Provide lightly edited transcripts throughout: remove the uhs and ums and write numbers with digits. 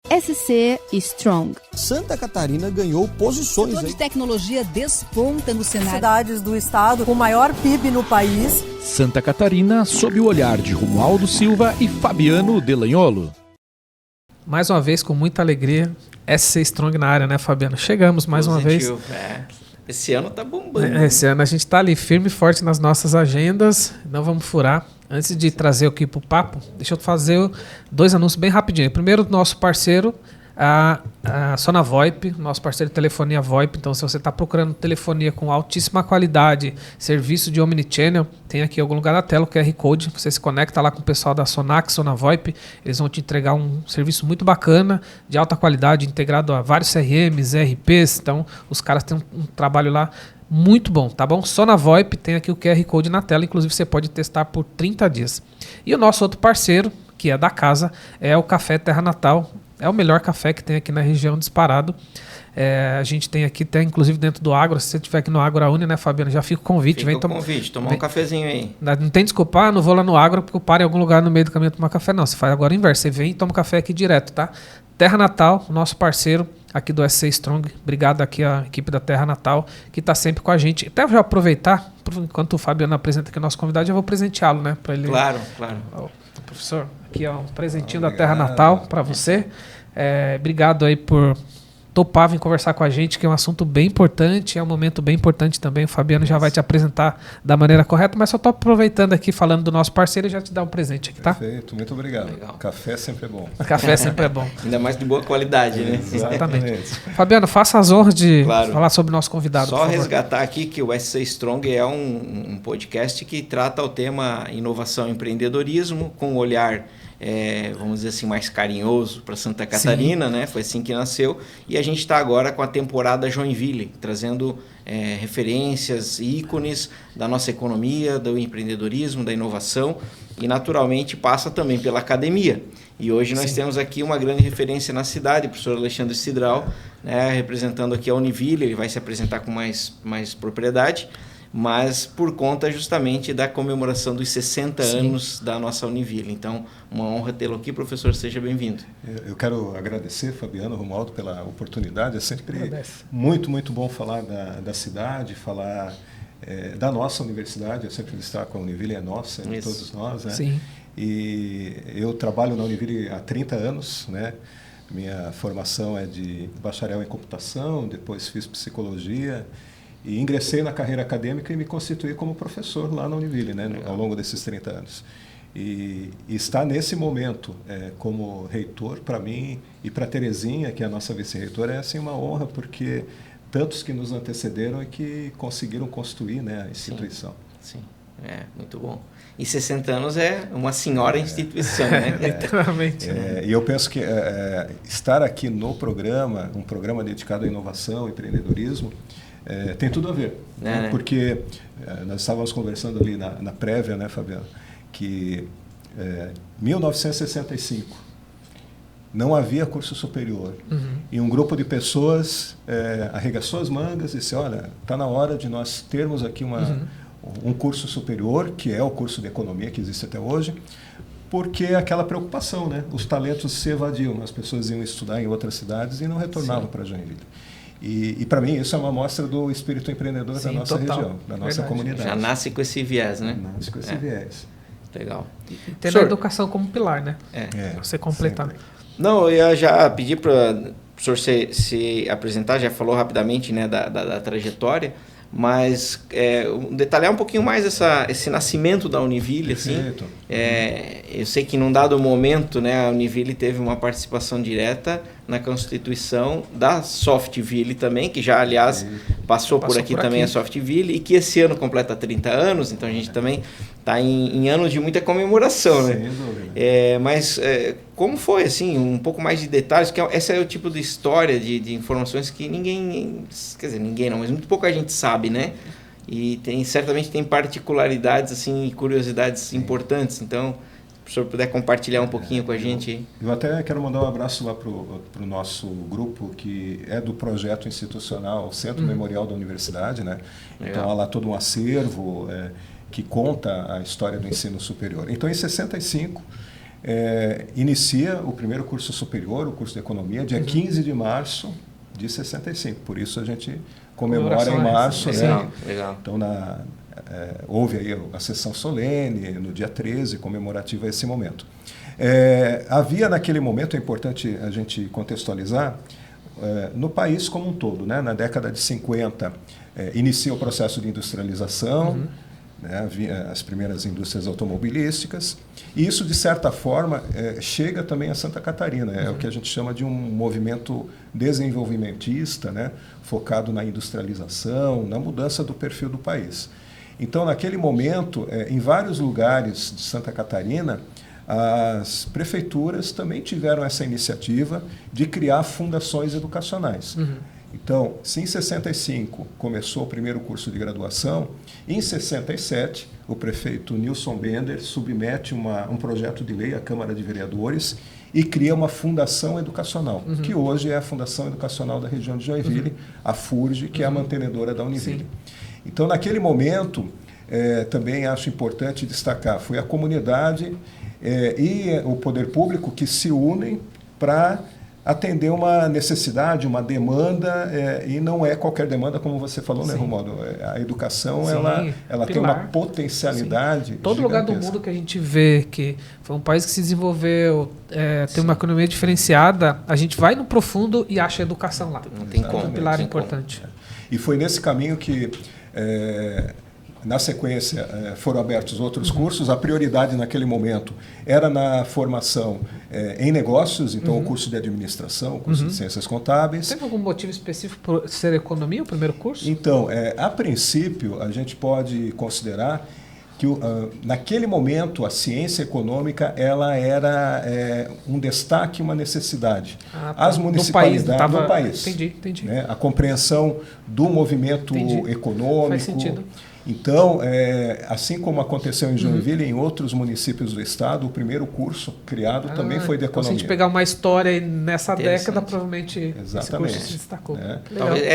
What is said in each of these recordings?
SC Strong. Santa Catarina ganhou posições. O setor de tecnologia desponta no cenário. Cidades do estado com maior PIB no país. Santa Catarina sob o olhar de Romualdo Silva e Fabiano Delanholo. Mais uma vez, com muita alegria, SC Strong na área, né, Fabiano? Chegamos mais uma vez. Esse ano tá bombando. Esse ano a gente está ali firme e forte nas nossas agendas, não vamos furar. Antes de trazer aqui para o papo, deixa eu fazer 2 anúncios bem rapidinho. Primeiro, do nosso parceiro, a SonaVoIP, nosso parceiro de telefonia VoIP. Então, se você está procurando telefonia com altíssima qualidade, serviço de omnichannel, tem aqui em algum lugar da tela o QR Code. Você se conecta lá com o pessoal da Sonax, SonaVoIP. Eles vão te entregar um serviço muito bacana, de alta qualidade, integrado a vários CRMs, ERPs. Então, os caras têm um trabalho lá muito bom, tá bom? Só na VoIP tem aqui o QR Code na tela, inclusive você pode testar por 30 dias. E o nosso outro parceiro, que é da casa, é o Café Terra Natal. É o melhor café que tem aqui na região, disparado. A gente tem aqui, inclusive dentro do Agro, se você estiver aqui no Agro Uni, né, Fabiano? Já fica o convite. Tomar um cafezinho aí. Não tem desculpa, não vou lá no Agro porque eu paro em algum lugar no meio do caminho tomar café. Não, você faz agora o inverso, você vem e toma café aqui direto, tá? Terra Natal, nosso parceiro aqui do SC Strong. Obrigado aqui à equipe da Terra Natal, que está sempre com a gente. Até já aproveitar, enquanto o Fabiano apresenta aqui o nosso convidado, eu vou presenteá-lo, né? Pra ele... Claro. Professor, aqui é um presentinho da Terra Natal para você. Obrigado aí por topar vir conversar com a gente, que é um assunto bem importante, é um momento bem importante também. O Fabiano já vai te apresentar da maneira correta, mas só estou aproveitando aqui, falando do nosso parceiro, e já te dar um presente aqui, tá? Perfeito, muito obrigado. Legal. Café sempre é bom. Café sempre é bom. Ainda mais de boa qualidade, né? Exatamente. Fabiano, faça as honras de falar sobre o nosso convidado. Só resgatar aqui que o SC Strong é um podcast que trata o tema inovação e empreendedorismo com um olhar, vamos dizer assim, mais carinhoso para Santa Catarina, né? Foi assim que nasceu. E a gente está agora com a temporada Joinville, trazendo referências, ícones da nossa economia, do empreendedorismo, da inovação, e naturalmente passa também pela academia. E hoje nós temos aqui uma grande referência na cidade, o professor Alexandre Cidral, né, representando aqui a Univille. Ele vai se apresentar com mais propriedade, mas por conta justamente da comemoração dos 60 anos da nossa Univille. Então, uma honra tê-lo aqui, professor, seja bem-vindo. Eu quero agradecer, Fabiano, Romualdo, pela oportunidade. É sempre muito bom falar da cidade, falar da nossa universidade. Eu sempre destaco a Univille, é nossa, é de todos nós, né? Sim. E eu trabalho na Univille há 30 anos, né? Minha formação é de bacharel em computação, depois fiz psicologia, e ingressei na carreira acadêmica e me constituí como professor lá na Univille, né, ao longo desses 30 anos. E estar nesse momento como reitor, para mim e para a Terezinha, que é a nossa vice-reitora, é assim, uma honra, porque tantos que nos antecederam e que conseguiram construir, né, a instituição. Sim, muito bom. E 60 anos é uma senhora instituição, né? Literalmente. E eu penso que estar aqui no programa, um programa dedicado à inovação e empreendedorismo, tem tudo a ver, né? Porque nós estávamos conversando ali na prévia, né, Fabiano, que 1965 não havia curso superior, e um grupo de pessoas arregaçou as mangas e disse: olha, está na hora de nós termos aqui um curso superior, que é o curso de economia que existe até hoje, porque aquela preocupação, né? Os talentos se evadiam, as pessoas iam estudar em outras cidades e não retornavam para Joinville. E para mim isso é uma amostra do espírito empreendedor da nossa região, da nossa comunidade. Já nasce com esse viés, né? Nasce com esse viés. Legal. E tendo a educação como pilar, né? Você completar. Sempre. Não, eu ia já pedir para o professor se apresentar, já falou rapidamente, né, da trajetória, mas detalhar um pouquinho mais esse nascimento da Univille. Assim. Eu sei que num dado momento, né, a Univille teve uma participação direta na constituição da Softville também, que já, aliás, passou por aqui também a Softville, e que esse ano completa 30 anos, então a gente também está em anos de muita comemoração, né? Mas como foi, assim, um pouco mais de detalhes, porque esse é o tipo de história, de informações que ninguém não, mas muito pouca gente sabe, né? E certamente tem particularidades, assim, e curiosidades importantes, então, se o senhor puder compartilhar um pouquinho com a gente. Eu até quero mandar um abraço lá para o nosso grupo, que é do projeto institucional Centro Memorial da Universidade, né? Então há lá todo um acervo que conta a história do ensino superior. Então, em 65, inicia o primeiro curso superior, o curso de economia, dia 15 de março de 65. Por isso a gente comemora em março. Legal, legal. Então, houve aí a sessão solene, no dia 13, comemorativa a esse momento. Havia naquele momento, é importante a gente contextualizar, no país como um todo, né? Na década de 50, inicia o processo de industrialização, né? Havia as primeiras indústrias automobilísticas, e isso, de certa forma, chega também a Santa Catarina. É o que a gente chama de um movimento desenvolvimentista, né? Focado na industrialização, na mudança do perfil do país. Então, naquele momento, em vários lugares de Santa Catarina, as prefeituras também tiveram essa iniciativa de criar fundações educacionais. Então, se em 65 começou o primeiro curso de graduação, em 67 o prefeito Nilson Bender submete um projeto de lei à Câmara de Vereadores e cria uma fundação educacional, que hoje é a Fundação Educacional da região de Joinville, a FURJ, que é a mantenedora da Univille. Então, naquele momento, também acho importante destacar, foi a comunidade e o poder público que se unem para atender uma necessidade, uma demanda, e não é qualquer demanda, como você falou, né, Romualdo? A educação, ela tem uma potencialidade. Todo lugar do mundo que a gente vê que foi um país que se desenvolveu, tem uma economia diferenciada, a gente vai no profundo e acha a educação lá. Não tem como. É um pilar importante. E foi nesse caminho que, na sequência, foram abertos outros cursos. A prioridade naquele momento era na formação em negócios, então o curso de administração, o curso de ciências contábeis. Teve algum motivo específico por ser economia, o primeiro curso? Então, a princípio, a gente pode considerar que naquele momento a ciência econômica ela era um destaque, uma necessidade. As municipalidades no país. Entendi. Né? A compreensão do movimento econômico. Faz sentido. Então, assim como aconteceu em Joinville e em outros municípios do estado, o primeiro curso criado também foi de economia. Então, se a gente pegar uma história nessa década, provavelmente esse curso se destacou.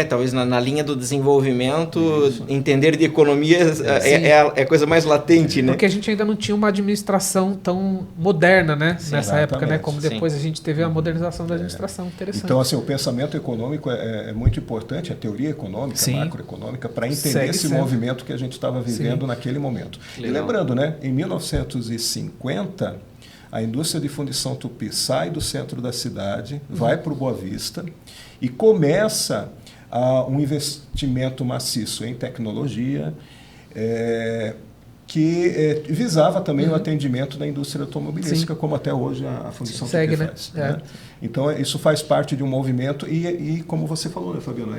Talvez na linha do desenvolvimento, entender de economia é a coisa mais latente, né? Porque a gente ainda não tinha uma administração tão moderna, né? Nessa época, né? Como depois a gente teve a modernização da administração. Interessante. Então, assim, o pensamento econômico é muito importante, a teoria econômica, a macroeconômica, para entender esse movimento que a gente estava vivendo naquele momento. Legal. E lembrando, né, em 1950, a indústria de fundição Tupi sai do centro da cidade, vai para o Boa Vista e começa um investimento maciço em tecnologia, que visava também o atendimento da indústria automobilística, como até hoje a Fundição Tupi faz. Né? Então, isso faz parte de um movimento e como você falou, né, Fabiano,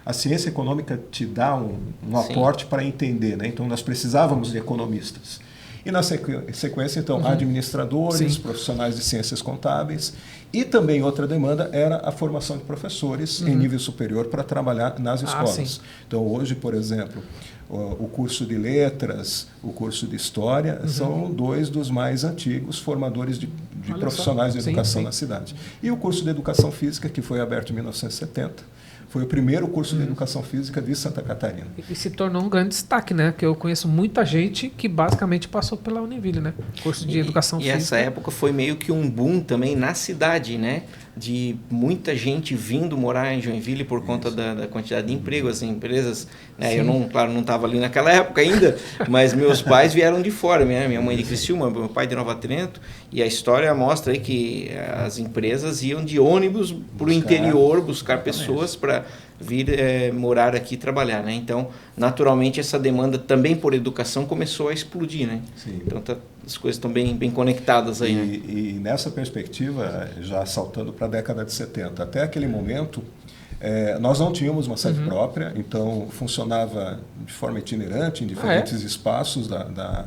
a ciência econômica te dá um aporte para entender. Né? Então, nós precisávamos de economistas. E na sequência, então, administradores, profissionais de ciências contábeis e também outra demanda era a formação de professores em nível superior para trabalhar nas escolas. Então, hoje, por exemplo, o curso de letras, o curso de história, são dois dos mais antigos formadores de profissionais de educação na cidade. E o curso de educação física, que foi aberto em 1970, foi o primeiro curso de educação física de Santa Catarina. E se tornou um grande destaque, né? Porque eu conheço muita gente que basicamente passou pela Univille, né? Curso de educação física. E essa época foi meio que um boom também na cidade, né? De muita gente vindo morar em Joinville por conta da quantidade de empregos, as empresas, né? Eu não estava ali naquela época ainda, mas meus pais vieram de fora, minha mãe de Criciúma, meu pai de Nova Trento, e a história mostra aí que as empresas iam de ônibus para o interior buscar pessoas para vir morar aqui e trabalhar, né? Então, naturalmente, essa demanda também por educação começou a explodir, né? Então, as coisas estão bem conectadas aí, né? E nessa perspectiva, já saltando para a década de 70, até aquele momento, nós não tínhamos uma sede própria, então funcionava de forma itinerante em diferentes espaços da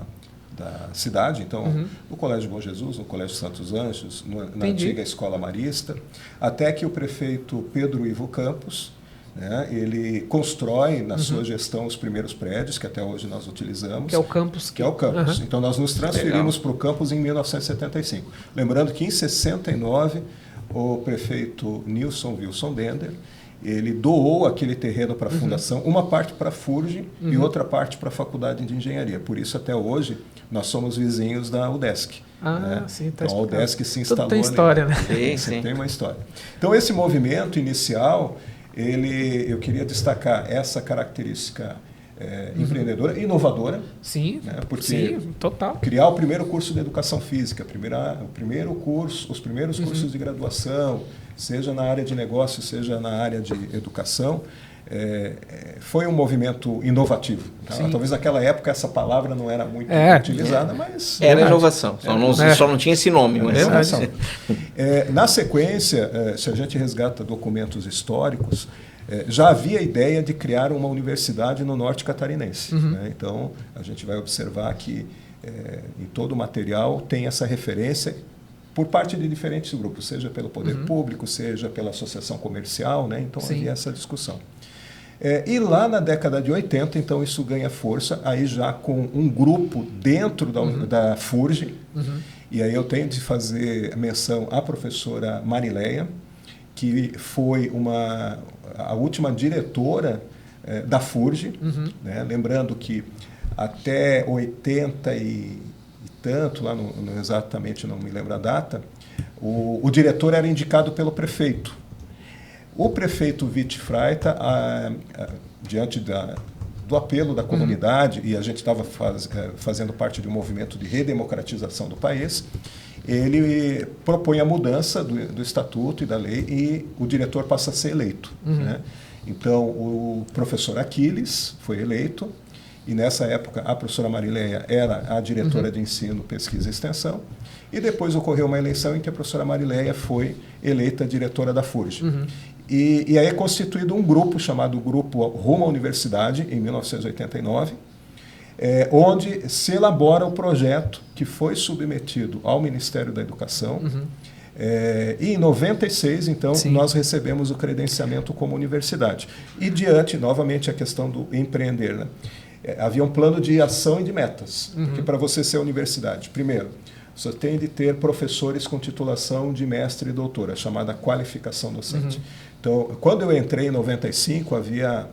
cidade, então no Colégio Bom Jesus, no Colégio Santos Anjos, na antiga Escola Marista, até que o prefeito Pedro Ivo Campos, né, ele constrói na sua gestão os primeiros prédios que até hoje nós utilizamos. Que é o campus. Que é o campus. Então nós nos transferimos para o campus em 1975. Lembrando que em 69 o prefeito Nilson Wilson Bender ele doou aquele terreno para a fundação, uma parte para a FURJ e outra parte para a Faculdade de Engenharia. Por isso, até hoje, nós somos vizinhos da UDESC. Né? Sim, tá então, a UDESC se instalou tudo tem história, ali. né? Sim. Tem uma história. Então, esse movimento inicial, eu queria destacar essa característica empreendedora, inovadora. Sim, né? Porque sim, total. criar o primeiro curso de educação física, os primeiros cursos de graduação, seja na área de negócio, seja na área de educação, foi um movimento inovativo. Tá? Talvez naquela época essa palavra não era muito utilizada, mas... Era inovação, só não tinha esse nome. Mas... Na sequência, se a gente resgata documentos históricos, já havia a ideia de criar uma universidade no norte catarinense. Né? Então, a gente vai observar que em todo o material tem essa referência por parte de diferentes grupos, seja pelo poder público, seja pela associação comercial, né? Então havia essa discussão. E lá na década de 80, então isso ganha força, aí já com um grupo dentro da FURJ, e aí eu tenho de fazer menção à professora Marileia, que foi a última diretora da FURJ, né? Lembrando que até 80 e tanto, lá exatamente não me lembro a data, o diretor era indicado pelo prefeito. O prefeito Witt Freita, diante do apelo da comunidade, e a gente estava fazendo parte de um movimento de redemocratização do país, ele propõe a mudança do estatuto e da lei e o diretor passa a ser eleito. Né? Então, o professor Aquiles foi eleito, e nessa época a professora Marileia era a diretora de ensino, pesquisa e extensão, e depois ocorreu uma eleição em que a professora Marileia foi eleita diretora da FURJ. E aí é constituído um grupo chamado Grupo Rumo à Universidade, em 1989, onde se elabora o projeto que foi submetido ao Ministério da Educação. E em 96, então, nós recebemos o credenciamento como universidade. E diante, novamente, a questão do empreender, né? Havia um plano de ação e de metas, porque para você ser universidade, primeiro, você tem de ter professores com titulação de mestre e doutora, chamada qualificação docente. Então, quando eu entrei em 95, havia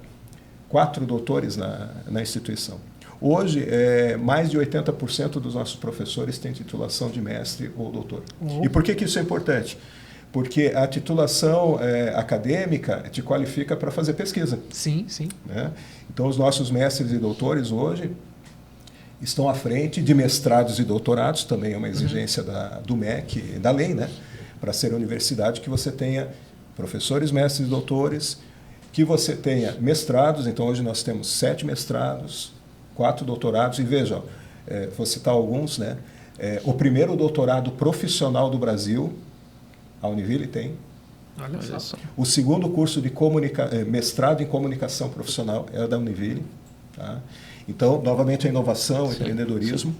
4 doutores na instituição. Hoje, mais de 80% dos nossos professores têm titulação de mestre ou doutor. E por que isso é importante? Porque a titulação acadêmica te qualifica para fazer pesquisa. Sim. Né? Então, os nossos mestres e doutores hoje estão à frente de mestrados e doutorados, também é uma exigência do MEC, da lei, né? Para ser universidade, que você tenha professores, mestres e doutores, que você tenha mestrados. Então, hoje nós temos 7 mestrados, 4 doutorados, e veja, vou citar alguns, né? O primeiro doutorado profissional do Brasil, a Univille tem. Olha só. O segundo curso de mestrado em comunicação profissional é da Univille. Tá? Então, novamente, a inovação, o empreendedorismo.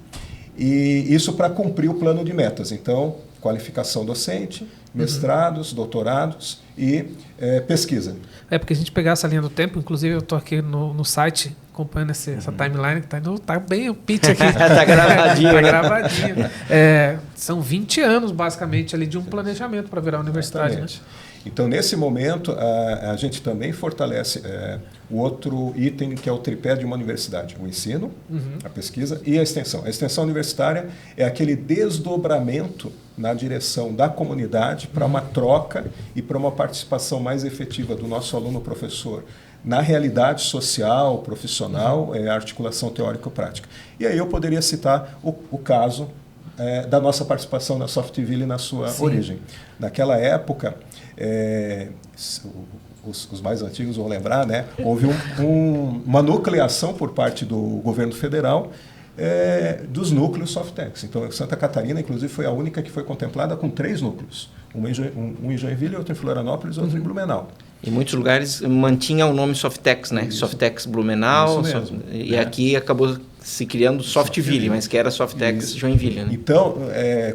E isso para cumprir o plano de metas. Então, qualificação docente, mestrados, doutorados e pesquisa. Porque a gente pegar essa linha do tempo, inclusive eu estou aqui no site acompanhando essa timeline, que tá bem o pitch aqui. Tá gravadinho. Tá gravadinho. São 20 anos, basicamente, ali de um planejamento para virar universidade. Né? Então, nesse momento, a gente também fortalece o outro item, que é o tripé de uma universidade: o ensino, a pesquisa e a extensão. A extensão universitária é aquele desdobramento na direção da comunidade para uma troca e para uma participação mais efetiva do nosso aluno-professor na realidade social, profissional, articulação teórico-prática. E aí eu poderia citar o caso da nossa participação na Softville na sua origem. Naquela época, os mais antigos vão lembrar, né? Houve uma nucleação por parte do governo federal dos núcleos Softex. Então, Santa Catarina, inclusive, foi a única que foi contemplada com 3 núcleos. Um em Joinville, outro em Florianópolis e outro em Blumenau. Em muitos lugares mantinha o nome Softex, né? Isso. Softex Blumenau. E aqui acabou se criando Softville, mas que era Softex Joinville. Né? Então,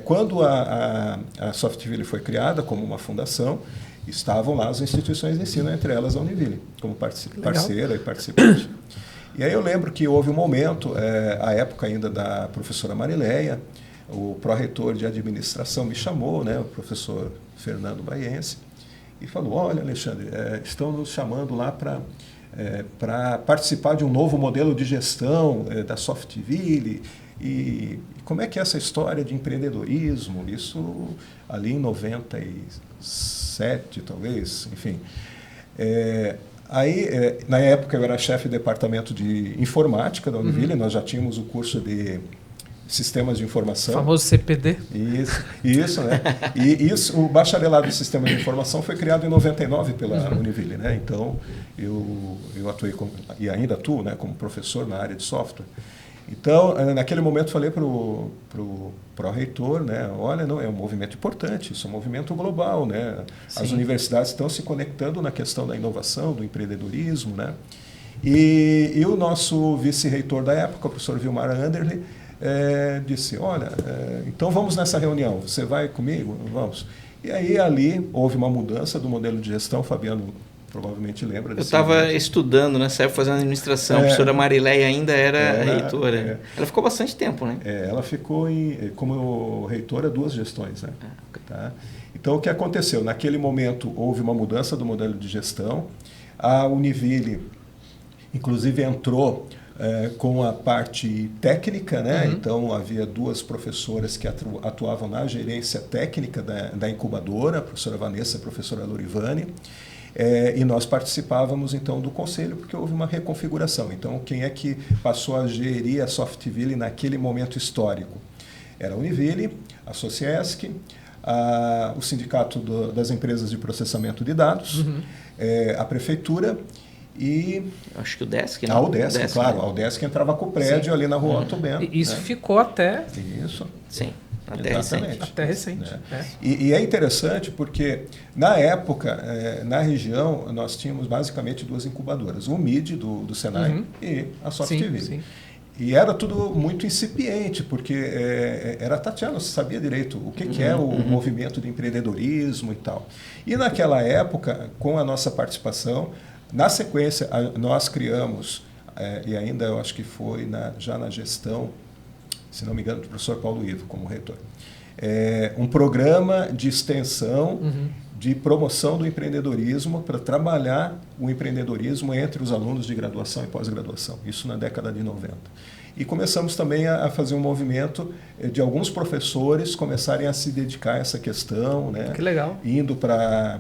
quando a Softville foi criada como uma fundação, estavam lá as instituições de ensino, entre elas a Univille, como parceira e participante. E aí eu lembro que houve um momento, a época ainda da professora Marileia, o pró-reitor de administração me chamou, né, o professor Fernando Baiense, e falou: olha, Alexandre, estão nos chamando lá para participar de um novo modelo de gestão da Softville. E como é que é essa história de empreendedorismo? Isso ali em 97, talvez, enfim. Na época, eu era chefe do departamento de informática da Univille, nós já tínhamos o curso de sistemas de informação. O famoso CPD. Isso, né? E o bacharelado em sistemas de informação foi criado em 99 pela Univille, né? Então, eu atuei e ainda atuo, né, como professor na área de software. Então, naquele momento, falei para o pró-reitor, né, olha, não, é um movimento importante, isso é um movimento global, né? As universidades estão se conectando na questão da inovação, do empreendedorismo, né? E o nosso vice-reitor da época, o professor Vilmar Anderle, disse: olha, então vamos nessa reunião, você vai comigo? Vamos. E aí, ali, houve uma mudança do modelo de gestão. O Fabiano provavelmente lembra. Eu estava estudando nessa época, fazendo administração. A professora Marileia ainda era reitora. Ela ficou bastante tempo, né? Ela ficou como reitora 2 gestões, né? Tá? Então, o que aconteceu? Naquele momento, houve uma mudança do modelo de gestão. A Univille, inclusive, entrou com a parte técnica, né? Então, havia 2 professoras que atuavam na gerência técnica da incubadora, a professora Vanessa e a professora Lorivane. E nós participávamos, então, do conselho, porque houve uma reconfiguração. Então, quem é que passou a gerir a Softville naquele momento histórico? Era a Univille, a Sociesc, o Sindicato das Empresas de Processamento de Dados, a Prefeitura e... Acho que o Udesc, né? A Udesc, claro. A Udesc entrava com o prédio ali na Rua Otto Bento. E isso ficou até... Isso. Sim. Até recente. Né? E é interessante porque, na época, na região, nós tínhamos basicamente 2 incubadoras. O MID, do Senai, e a Softville. Sim. E era tudo muito incipiente, porque era tateado, não se sabia direito o que é o movimento de empreendedorismo e tal. E naquela época, com a nossa participação, na sequência, nós criamos, e ainda eu acho que foi já na gestão, se não me engano, do professor Paulo Ivo, como reitor, um programa de extensão, de promoção do empreendedorismo, para trabalhar o empreendedorismo entre os alunos de graduação e pós-graduação, isso na década de 90. E começamos também a fazer um movimento de alguns professores começarem a se dedicar a essa questão, né? Que legal. Indo para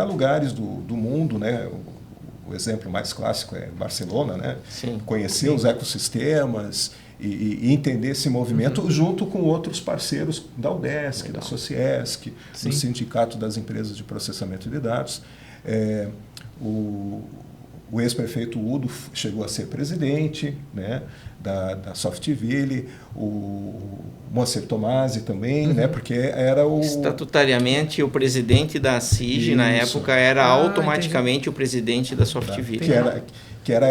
lugares do mundo, né? O exemplo mais clássico é Barcelona, né? Sim. Conhecer os ecossistemas e entender esse movimento junto com outros parceiros da Udesc, da Sociesc, do Sindicato das Empresas de Processamento de Dados. O ex-prefeito Udo chegou a ser presidente, né, da Softville, o Moacir Tomasi também, né, porque era o... Estatutariamente, o presidente da CIG, na época, era automaticamente o presidente da Softville. Que era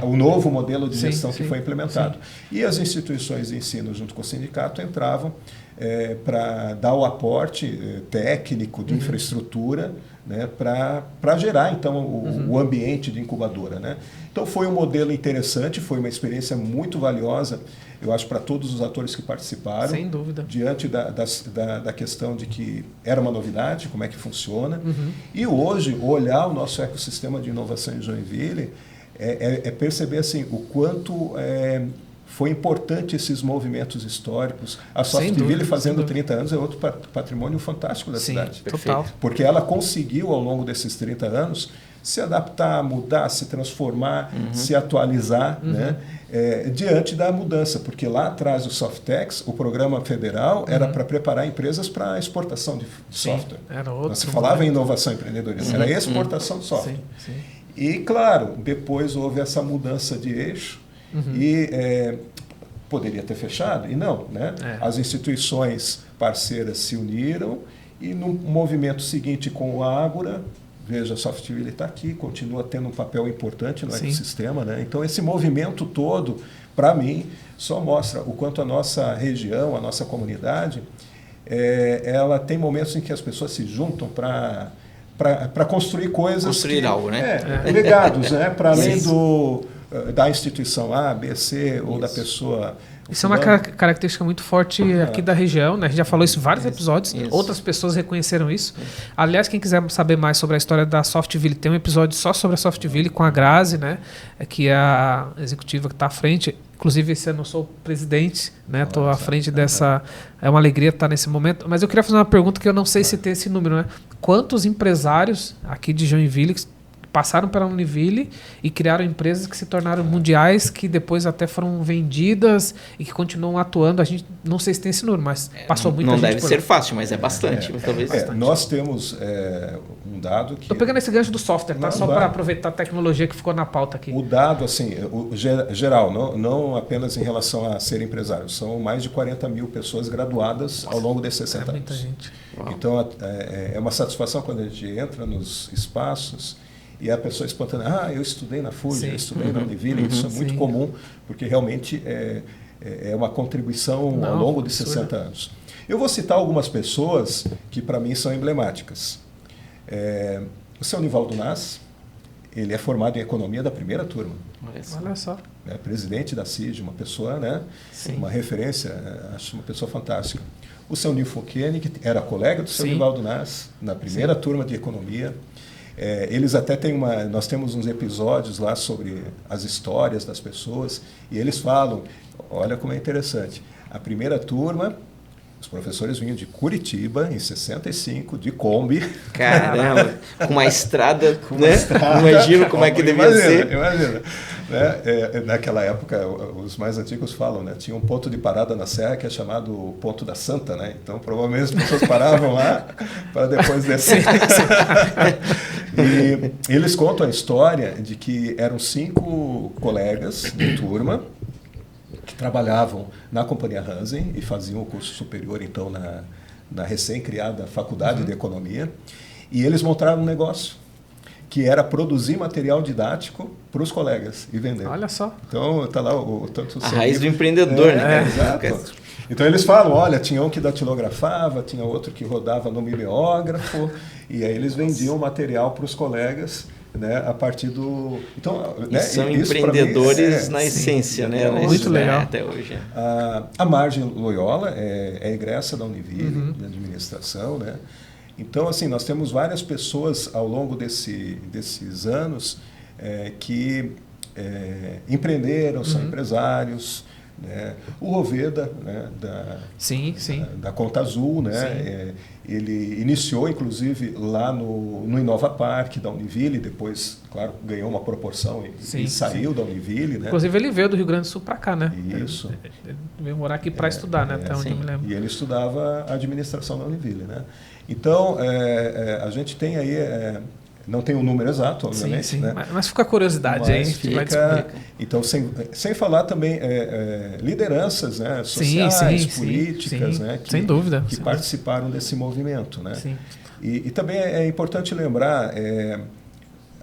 o novo modelo de gestão que foi implementado. E as instituições de ensino, junto com o sindicato, entravam para dar o aporte técnico de infraestrutura, né, para gerar, então, o ambiente de incubadora, né? Então, foi um modelo interessante, foi uma experiência muito valiosa, eu acho, para todos os atores que participaram. Sem dúvida. Diante da questão de que era uma novidade, como é que funciona. E hoje, olhar o nosso ecossistema de inovação em Joinville é perceber assim, o quanto foi importante esses movimentos históricos. A Softville, fazendo 30 anos, é outro patrimônio fantástico da cidade. Total. Porque ela conseguiu, ao longo desses 30 anos, se adaptar, mudar, se transformar, se atualizar, né? Diante da mudança. Porque lá atrás, o Softex, o programa federal, era para preparar empresas para a exportação de software. Era outro. Não se falava em inovação e empreendedorismo, era exportação de software. E, claro, depois houve essa mudança de eixo, e poderia ter fechado, e não, né? As instituições parceiras se uniram e no movimento seguinte com o Ágora, veja, a Softville está aqui, continua tendo um papel importante no ecossistema, né? Então esse movimento todo, para mim, só mostra o quanto a nossa região, a nossa comunidade, ela tem momentos em que as pessoas se juntam para construir coisas... Construir algo, né? Legados, né? Para além da instituição A, B, C, ou da pessoa Isso é uma característica muito forte aqui da região, né? A gente já falou isso em vários episódios, outras pessoas reconheceram isso. Aliás, quem quiser saber mais sobre a história da Softville, tem um episódio só sobre a Softville com a Grazi, né? Que é a executiva que está à frente. Inclusive, esse ano eu sou o presidente, né? Estou à frente dessa... É uma alegria estar nesse momento. Mas eu queria fazer uma pergunta que eu não sei se tem esse número, né? Quantos empresários aqui de Joinville passaram pela Univille e criaram empresas que se tornaram mundiais, que depois até foram vendidas e que continuam atuando? A gente não sei se tem esse número, mas passou muita gente. Não deve ser fácil, mas é bastante. Talvez bastante. Nós temos um dado que... Estou pegando esse gancho do software, tá? Só para aproveitar a tecnologia que ficou na pauta aqui. O dado, assim, geral, não apenas em relação a ser empresário, são mais de 40 mil pessoas graduadas ao longo desses 60 anos. Muita gente. Então, é uma satisfação quando a gente entra nos espaços e a pessoa espontânea, eu estudei na FURJ, eu estudei na Univille, isso é muito comum, porque realmente é uma contribuição ao longo de 60 anos. Eu vou citar algumas pessoas que para mim são emblemáticas. O seu Nivaldo Nas, ele é formado em economia da primeira turma. Olha só. É presidente da CID, uma pessoa, né? Uma referência, acho uma pessoa fantástica. O seu Nil Fouquene, que era colega do seu Nivaldo Nas, na primeira turma de economia. Eles até têm nós temos uns episódios lá sobre as histórias das pessoas e eles falam, olha como é interessante, a primeira turma, os professores vinham de Curitiba, em 65, de Kombi. Caramba, com uma estrada, né? Imagino como é que devia ser. Imagina. Naquela época, os mais antigos falam, né? Tinha um ponto de parada na serra que é chamado Ponto da Santa, né? Então, provavelmente as pessoas paravam lá para depois descer. E eles contam a história de que eram 5 colegas de turma que trabalhavam na Companhia Hansen e faziam o curso superior, então, na recém-criada Faculdade de Economia. E eles montaram um negócio que era produzir material didático para os colegas e vender. Olha só. Então, está lá tanto... A raiz do empreendedor, né? Exato. Então, eles falam, olha, tinha um que datilografava, tinha outro que rodava no mimeógrafo, e aí eles vendiam material para os colegas, né, a partir do... Então, né, são empreendedores na essência, né? Muito legal. Até hoje. A Margem Loyola é egressa da Univille, de administração, né? Então, assim, nós temos várias pessoas ao longo desses anos que empreenderam, são empresários, né? O Roveda, né, da Conta Azul, né? Ele iniciou, inclusive, lá no Inova Park da Univille, depois, claro, ganhou uma proporção e saiu da Univille. Né? Inclusive, ele veio do Rio Grande do Sul para cá, né? Isso. Ele veio morar aqui para estudar, né? Até onde eu me lembro. E ele estudava administração na Univille, né? Então, a gente tem aí... não tem um número exato, obviamente. Sim. Né? Mas fica a curiosidade aí. Então, sem falar também lideranças, né, sociais, políticas, né, que, sem dúvida, que participaram desse movimento. Né? Sim. E também é importante lembrar,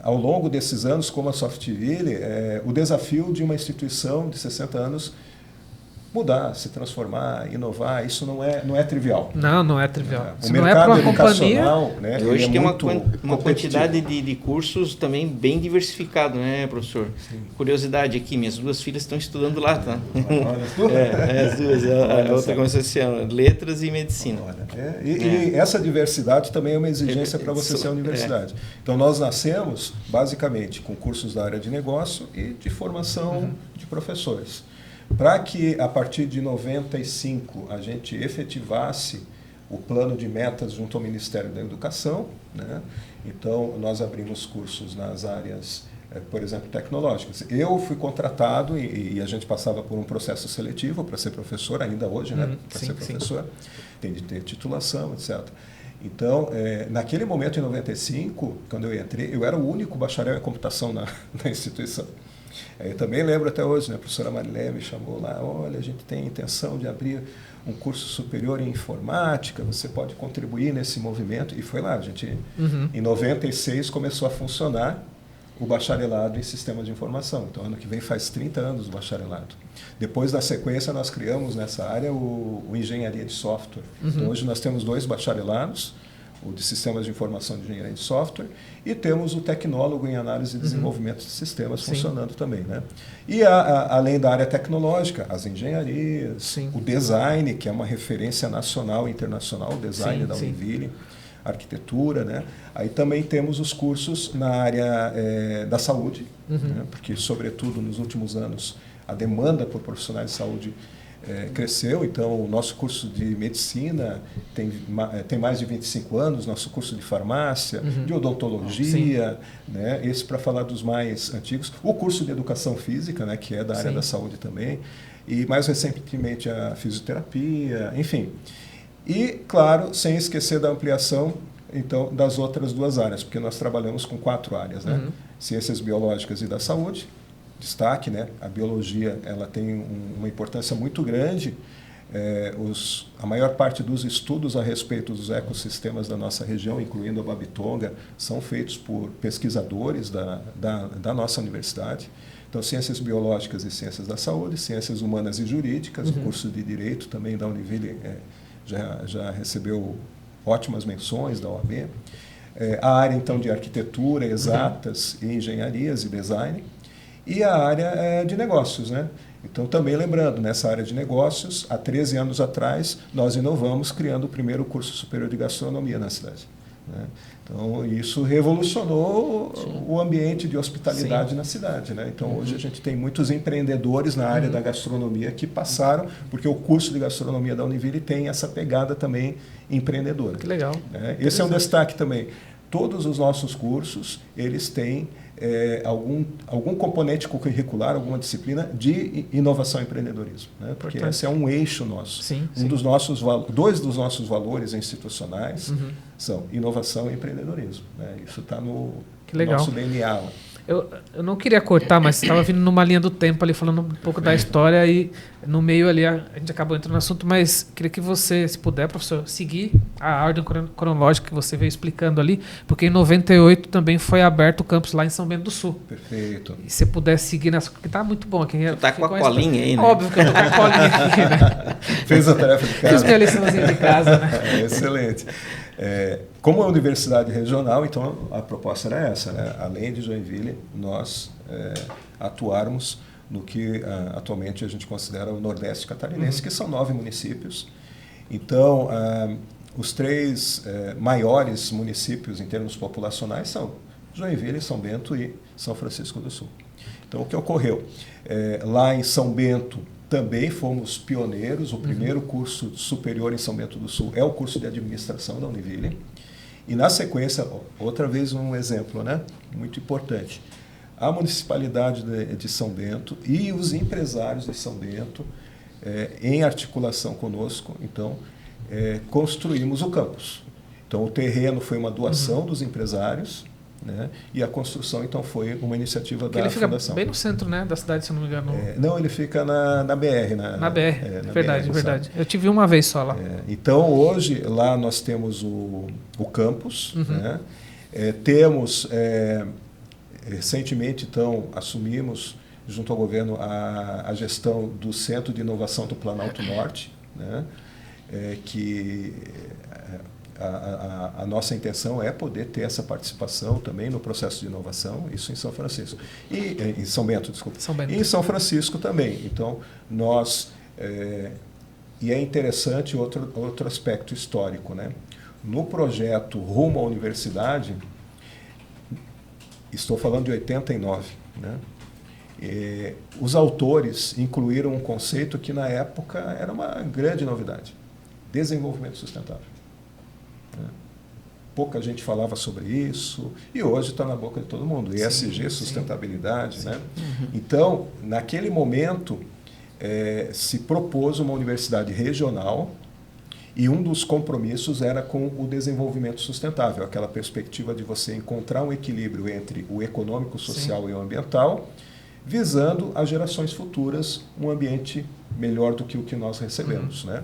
ao longo desses anos, como a Softville, o desafio de uma instituição de 60 anos mudar, se transformar, inovar, isso não é trivial. Não é trivial. O mercado educacional, né, hoje tem uma quantidade de cursos também bem diversificado, né, professor? Sim. Curiosidade aqui, minhas 2 filhas estão estudando lá, tá? As duas, a outra começou esse ano, letras e medicina. E essa diversidade também é uma exigência para você ser a universidade. Então, nós nascemos, basicamente, com cursos da área de negócio e de formação de professores. Para que, a partir de 95, a gente efetivasse o plano de metas junto ao Ministério da Educação, né? Então, nós abrimos cursos nas áreas, por exemplo, tecnológicas. Eu fui contratado e a gente passava por um processo seletivo para ser professor, ainda hoje, né? Para ser professor, tem de ter titulação, etc. Então, naquele momento, em 95, quando eu entrei, eu era o único bacharel em computação na instituição. Eu também lembro até hoje, né, a professora Marilé me chamou lá, olha, a gente tem a intenção de abrir um curso superior em informática, você pode contribuir nesse movimento. E foi lá, a gente, em 96, começou a funcionar o bacharelado em sistema de informação. Então, ano que vem faz 30 anos o bacharelado. Depois, na sequência, nós criamos nessa área o engenharia de software. Então, hoje nós temos 2 bacharelados, o de Sistemas de Informação de Engenharia de Software, e temos o tecnólogo em Análise e Desenvolvimento de Sistemas funcionando também, né? E além da área tecnológica, as engenharias, o design, que é uma referência nacional e internacional, o design da Univille, arquitetura, né? Aí também temos os cursos na área da saúde, né? Porque, sobretudo, nos últimos anos, a demanda por profissionais de saúde cresceu. Então, o nosso curso de medicina tem mais de 25 anos, nosso curso de farmácia, de odontologia, né? Esse para falar dos mais antigos. O curso de educação física, né? Que é da área da saúde também. E, mais recentemente, a fisioterapia, enfim. E, claro, sem esquecer da ampliação então, das outras 2 áreas, porque nós trabalhamos com 4 áreas, né? Ciências biológicas e da saúde, destaque, né? A biologia ela tem uma importância muito grande. A maior parte dos estudos a respeito dos ecossistemas da nossa região, incluindo a Babitonga, são feitos por pesquisadores da nossa universidade. Então, ciências biológicas e ciências da saúde, ciências humanas e jurídicas, o curso de Direito também da Univille já recebeu ótimas menções da OAB. A área, então, de arquitetura, exatas e engenharias e design. E a área de negócios, né? Então, também lembrando, nessa área de negócios, há 13 anos atrás, nós inovamos criando o primeiro curso superior de gastronomia na cidade, né? Então, isso revolucionou o ambiente de hospitalidade na cidade, né? Então, hoje a gente tem muitos empreendedores na área da gastronomia que passaram, porque o curso de gastronomia da Univille tem essa pegada também empreendedora. Que legal. Esse é um destaque também. Todos os nossos cursos, eles têm algum componente curricular, alguma disciplina de inovação e empreendedorismo, né? Porque esse é um eixo nosso. Dois dos nossos valores institucionais são inovação e empreendedorismo, né? Isso está no nosso DNA. Eu não queria cortar, mas você estava vindo numa linha do tempo ali, falando um pouco da história, e no meio ali a gente acabou entrando no assunto, mas queria que você, se puder, professor, seguir a ordem cronológica que você veio explicando ali, porque em 98 também foi aberto o campus lá em São Bento do Sul. Perfeito. E se você puder seguir nessa, porque está muito bom aqui. Tu tá com a colinha aí, né? Óbvio que eu tô com a colinha aqui, né? Fez a tarefa de casa. Fiz minha liçãozinha de casa, né? Excelente. Como é uma universidade regional, então a proposta era essa, né? Além de Joinville, nós atuarmos no que atualmente a gente considera o Nordeste Catarinense, que são 9 municípios. Então, os 3 maiores municípios em termos populacionais são Joinville, São Bento e São Francisco do Sul. Então, o que ocorreu? Lá em São Bento, também fomos pioneiros. O primeiro curso superior em São Bento do Sul é o curso de administração da Univille. E, na sequência, outra vez um exemplo, né? Muito importante. A municipalidade de São Bento e os empresários de São Bento, em articulação conosco, então, construímos o campus. Então, o terreno foi uma doação dos empresários, né? E a construção, então, foi uma iniciativa da Fundação. Ele fica bem no centro, né, da cidade, se não me engano. Não, ele fica na BR. Na BR, na verdade, BR, verdade. Eu tive uma vez só lá. Então, hoje, lá nós temos o campus, né? Temos, recentemente, então, assumimos, junto ao governo, a gestão do Centro de Inovação do Planalto Norte, né? Que a nossa intenção é poder ter essa participação também no processo de inovação, isso em São Francisco. E em São Bento, desculpa. E em São Francisco também. Então, nós... e é interessante outro aspecto histórico, né? No projeto Rumo à Universidade, estou falando de 89, né? Os autores incluíram um conceito que, na época, era uma grande novidade: desenvolvimento sustentável. Pouca gente falava sobre isso, e hoje está na boca de todo mundo. ESG, sustentabilidade, né? Então, naquele momento, se propôs uma universidade regional, e um dos compromissos era com o desenvolvimento sustentável, aquela perspectiva de você encontrar um equilíbrio entre o econômico, social e o ambiental, visando às gerações futuras um ambiente melhor do que o que nós recebemos, né?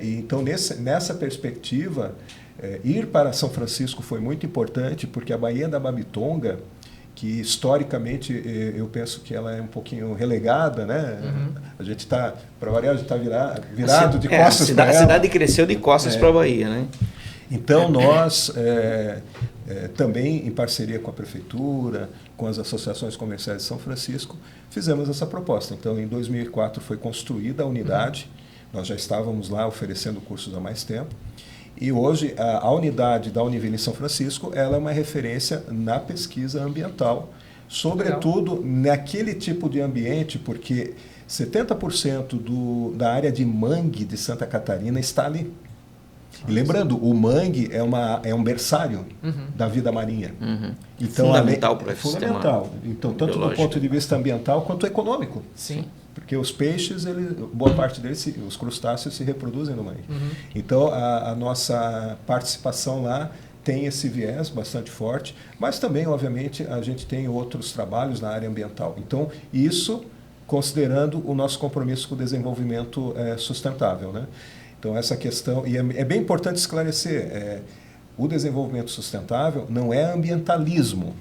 Então, nessa perspectiva, ir para São Francisco foi muito importante, porque a Baía da Babitonga, que historicamente eu penso que ela é um pouquinho relegada, né? A gente está, para variar, a gente está virado de costas para ela. A cidade cresceu de costas para a Bahia, né? Então, nós, também em parceria com a Prefeitura, com as associações comerciais de São Francisco, fizemos essa proposta. Então, em 2004 foi construída a unidade, nós já estávamos lá oferecendo cursos há mais tempo, e hoje a unidade da Univille em São Francisco ela é uma referência na pesquisa ambiental, sobretudo naquele tipo de ambiente, porque 70% da área de mangue de Santa Catarina está ali. E lembrando, o mangue é um berçário da vida marinha. Então, fundamental para o fundamental. Então, tanto do ponto de vista ambiental quanto econômico. Sim. Porque os peixes, boa parte deles, os crustáceos, se reproduzem no mangue. Então, a nossa participação lá tem esse viés bastante forte, mas também, obviamente, a gente tem outros trabalhos na área ambiental. Então, isso considerando o nosso compromisso com o desenvolvimento sustentável, né? Então, essa questão, e é bem importante esclarecer, o desenvolvimento sustentável não é ambientalismo,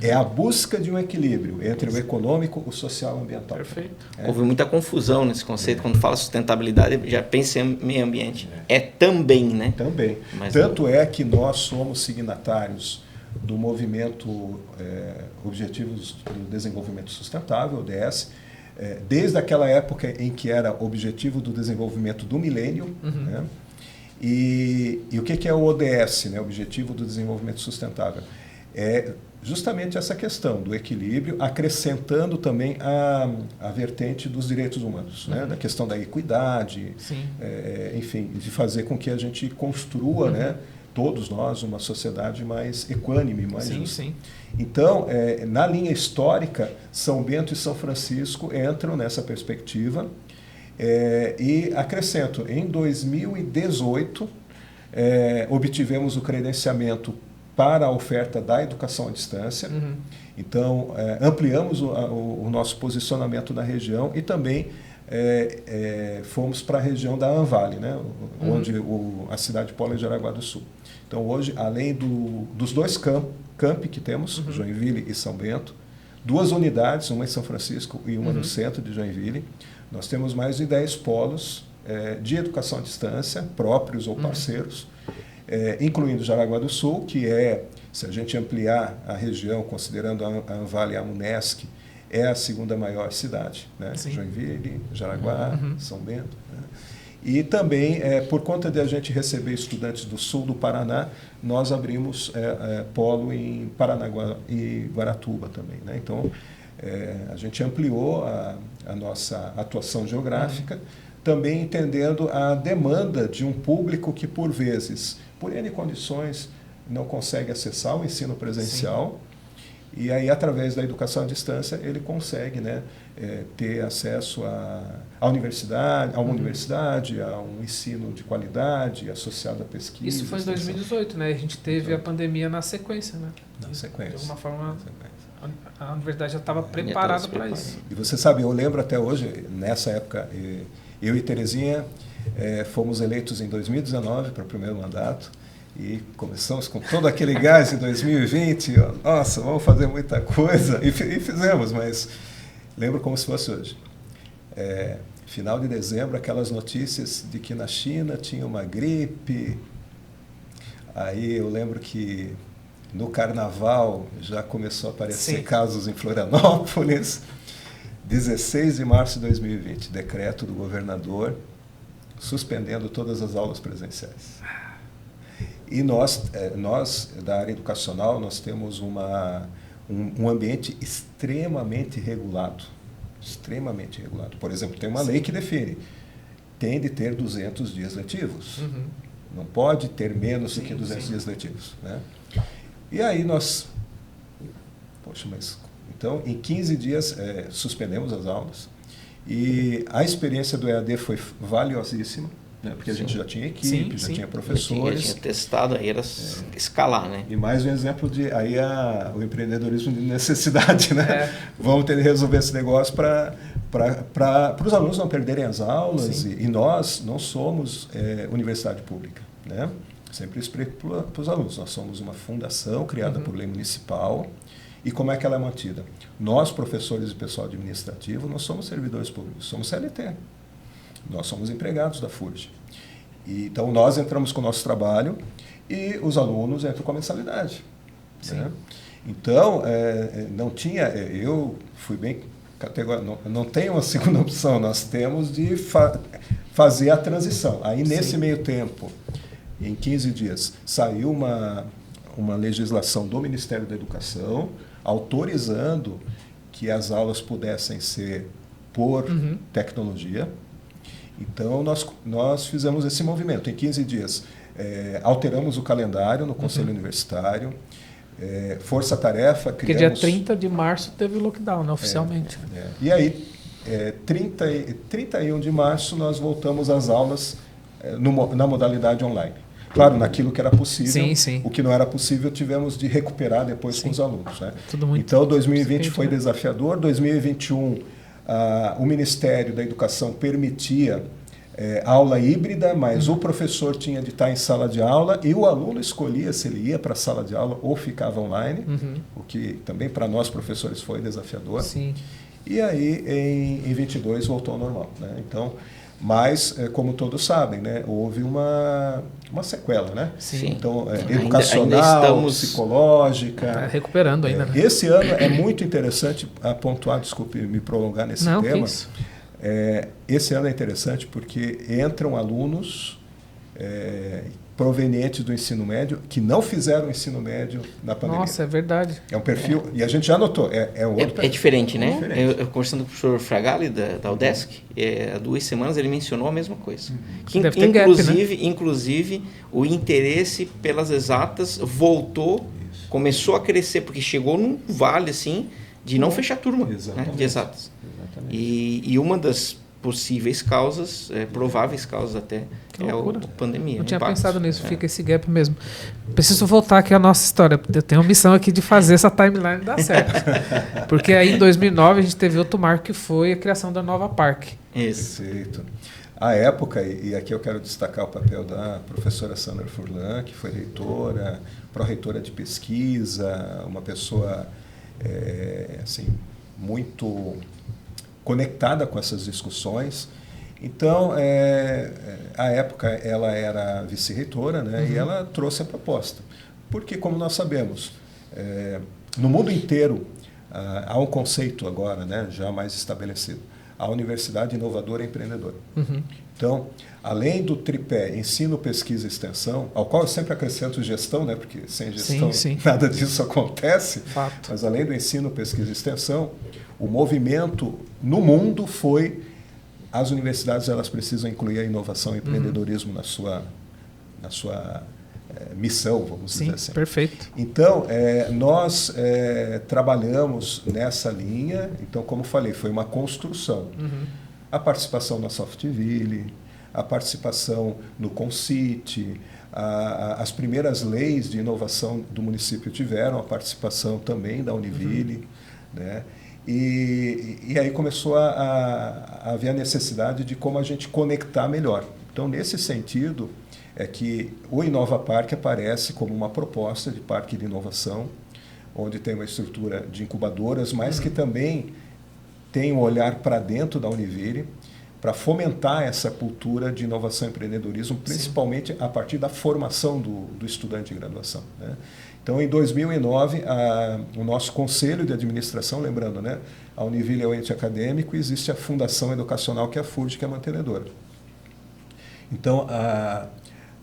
é a busca de um equilíbrio entre o econômico, o social e o ambiental. Perfeito. Houve muita confusão nesse conceito, quando fala sustentabilidade, já pensa em meio ambiente. É também, né? Também. Mas tanto é que nós somos signatários do movimento Objetivos do Desenvolvimento Sustentável, ODS, desde aquela época em que era Objetivo do Desenvolvimento do Milênio, né? E o que é o ODS, né? Objetivo do Desenvolvimento Sustentável? É justamente essa questão do equilíbrio, acrescentando também a vertente dos direitos humanos, né? Da questão da equidade, enfim, de fazer com que a gente construa, né? Todos nós, uma sociedade mais equânime, mais justa. Então, na linha histórica, São Bento e São Francisco entram nessa perspectiva. E acrescento, em 2018, obtivemos o credenciamento para a oferta da educação à distância. Então, ampliamos o nosso posicionamento na região e também fomos para a região da Anvale, né? Onde a cidade polo é Jaraguá do Sul. Então, hoje, além dos dois campi que temos, Joinville e São Bento, 2 unidades, uma em São Francisco e uma no centro de Joinville, nós temos mais de 10 polos de educação à distância, próprios ou parceiros, incluindo Jaraguá do Sul, que se a gente ampliar a região, considerando a Anvale e a Unesc, é a segunda maior cidade, né? Joinville, Jaraguá, São Bento, né? E também, por conta de a gente receber estudantes do sul do Paraná, nós abrimos polo em Paranaguá e Guaratuba também, né? Então, a gente ampliou a nossa atuação geográfica, também entendendo a demanda de um público que, por vezes, por N condições, não consegue acessar o ensino presencial. E aí, através da educação à distância, ele consegue, né, ter acesso a uma universidade, a um ensino de qualidade associado à pesquisa. Isso foi em 2018, né? A gente teve a pandemia na sequência, né? Na sequência. De alguma forma, a universidade já estava preparada para isso. E você sabe, eu lembro até hoje, nessa época, eu e Terezinha fomos eleitos em 2019 para o primeiro mandato. E começamos com todo aquele gás em 2020, nossa, vamos fazer muita coisa, e fizemos, mas lembro como se fosse hoje. Final de dezembro, aquelas notícias de que na China tinha uma gripe, aí eu lembro que no Carnaval já começou a aparecer casos em Florianópolis, 16 de março de 2020, decreto do governador suspendendo todas as aulas presenciais. E nós da área educacional, nós temos um ambiente extremamente regulado. Extremamente regulado. Por exemplo, tem uma lei que define, tem de ter 200 dias letivos. Não pode ter menos do que 200 dias letivos, né? E aí nós... Poxa, mas... Então, em 15 dias, suspendemos as aulas. E a experiência do EAD foi valiosíssima, né? Porque a gente já tinha equipe, já tinha professores. Já tinha testado, aí era escalar, né? E mais um exemplo de o empreendedorismo de necessidade, né? Vamos ter que resolver esse negócio para os alunos não perderem as aulas. E nós não somos universidade pública, né? Sempre explico para os alunos, nós somos uma fundação criada por lei municipal. E como é que ela é mantida? Nós, professores e pessoal administrativo, não somos servidores públicos, somos CLT. Nós somos empregados da FURJ. Então, nós entramos com o nosso trabalho e os alunos entram com a mensalidade. Né? Então, não tinha... Eu fui bem categórico. Não tem uma segunda opção. Nós temos de fazer a transição. Aí, nesse meio tempo, em 15 dias, saiu uma legislação do Ministério da Educação autorizando que as aulas pudessem ser por tecnologia. Então, nós fizemos esse movimento. Em 15 dias, alteramos o calendário no Conselho Universitário, força-tarefa, criamos... Porque dia 30 de março teve o lockdown, né, oficialmente. E aí, 31 de março, nós voltamos às aulas na modalidade online. Claro, naquilo que era possível. Sim. O que não era possível, tivemos de recuperar depois com os alunos. Né? Então, 2020 foi desafiador. 2021, o Ministério da Educação permitia aula híbrida, mas o professor tinha de estar em sala de aula e o aluno escolhia se ele ia para a sala de aula ou ficava online, o que também para nós professores foi desafiador. Sim. E aí, em 22, voltou ao normal. Né? Então, mas, como todos sabem, né, houve uma sequela, né? Sim. Então, educacional, psicológica. Está recuperando ainda. Né? Esse ano é muito interessante pontuar, desculpe me prolongar nesse tema. Isso. Esse ano é interessante porque entram alunos provenientes do ensino médio que não fizeram ensino médio na pandemia. Nossa, é verdade. É um perfil, e a gente já notou, é diferente, né? Eu conversando com o professor Fragali, da UDESC, há 2 semanas ele mencionou a mesma coisa. Que, inclusive, o interesse pelas exatas voltou, começou a crescer, porque chegou num vale, assim, de não fechar turma, né, de exatas. E uma das possíveis causas, prováveis causas até, a pandemia. Não tinha pensado nisso, fica esse gap mesmo. Preciso voltar aqui à nossa história, eu tenho a missão aqui de fazer essa timeline dar certo. Porque aí em 2009 a gente teve outro marco que foi a criação da Nova Park. Isso. Perfeito. À época, e aqui eu quero destacar o papel da professora Sandra Furlan, que foi reitora, pró-reitora de pesquisa, uma pessoa assim, muito conectada com essas discussões. Então, à época, ela era vice-reitora, né, e ela trouxe a proposta. Porque, como nós sabemos, no mundo inteiro há um conceito agora, né, já mais estabelecido, a universidade inovadora e empreendedora. Então, além do tripé ensino, pesquisa e extensão, ao qual eu sempre acrescento gestão, né, porque sem gestão nada disso acontece, Fato. Mas além do ensino, pesquisa e extensão, o movimento no mundo foi as universidades elas precisam incluir a inovação e empreendedorismo na sua missão, vamos dizer assim. Perfeito. Então, nós trabalhamos nessa linha. Então, como falei, foi uma construção. A participação na Softville, a participação no Concite, as primeiras leis de inovação do município tiveram a participação também da Univille, né? E aí começou a haver a necessidade de como a gente conectar melhor. Então, nesse sentido, é que o Inova Park aparece como uma proposta de parque de inovação, onde tem uma estrutura de incubadoras, mas que também tem um olhar para dentro da Univille, para fomentar essa cultura de inovação e empreendedorismo, principalmente a partir da formação do estudante de graduação, né? Então, em 2009, o nosso conselho de administração, lembrando, né, a Univille é o ente acadêmico e existe a Fundação Educacional, que é a FURG, que é a mantenedora. Então,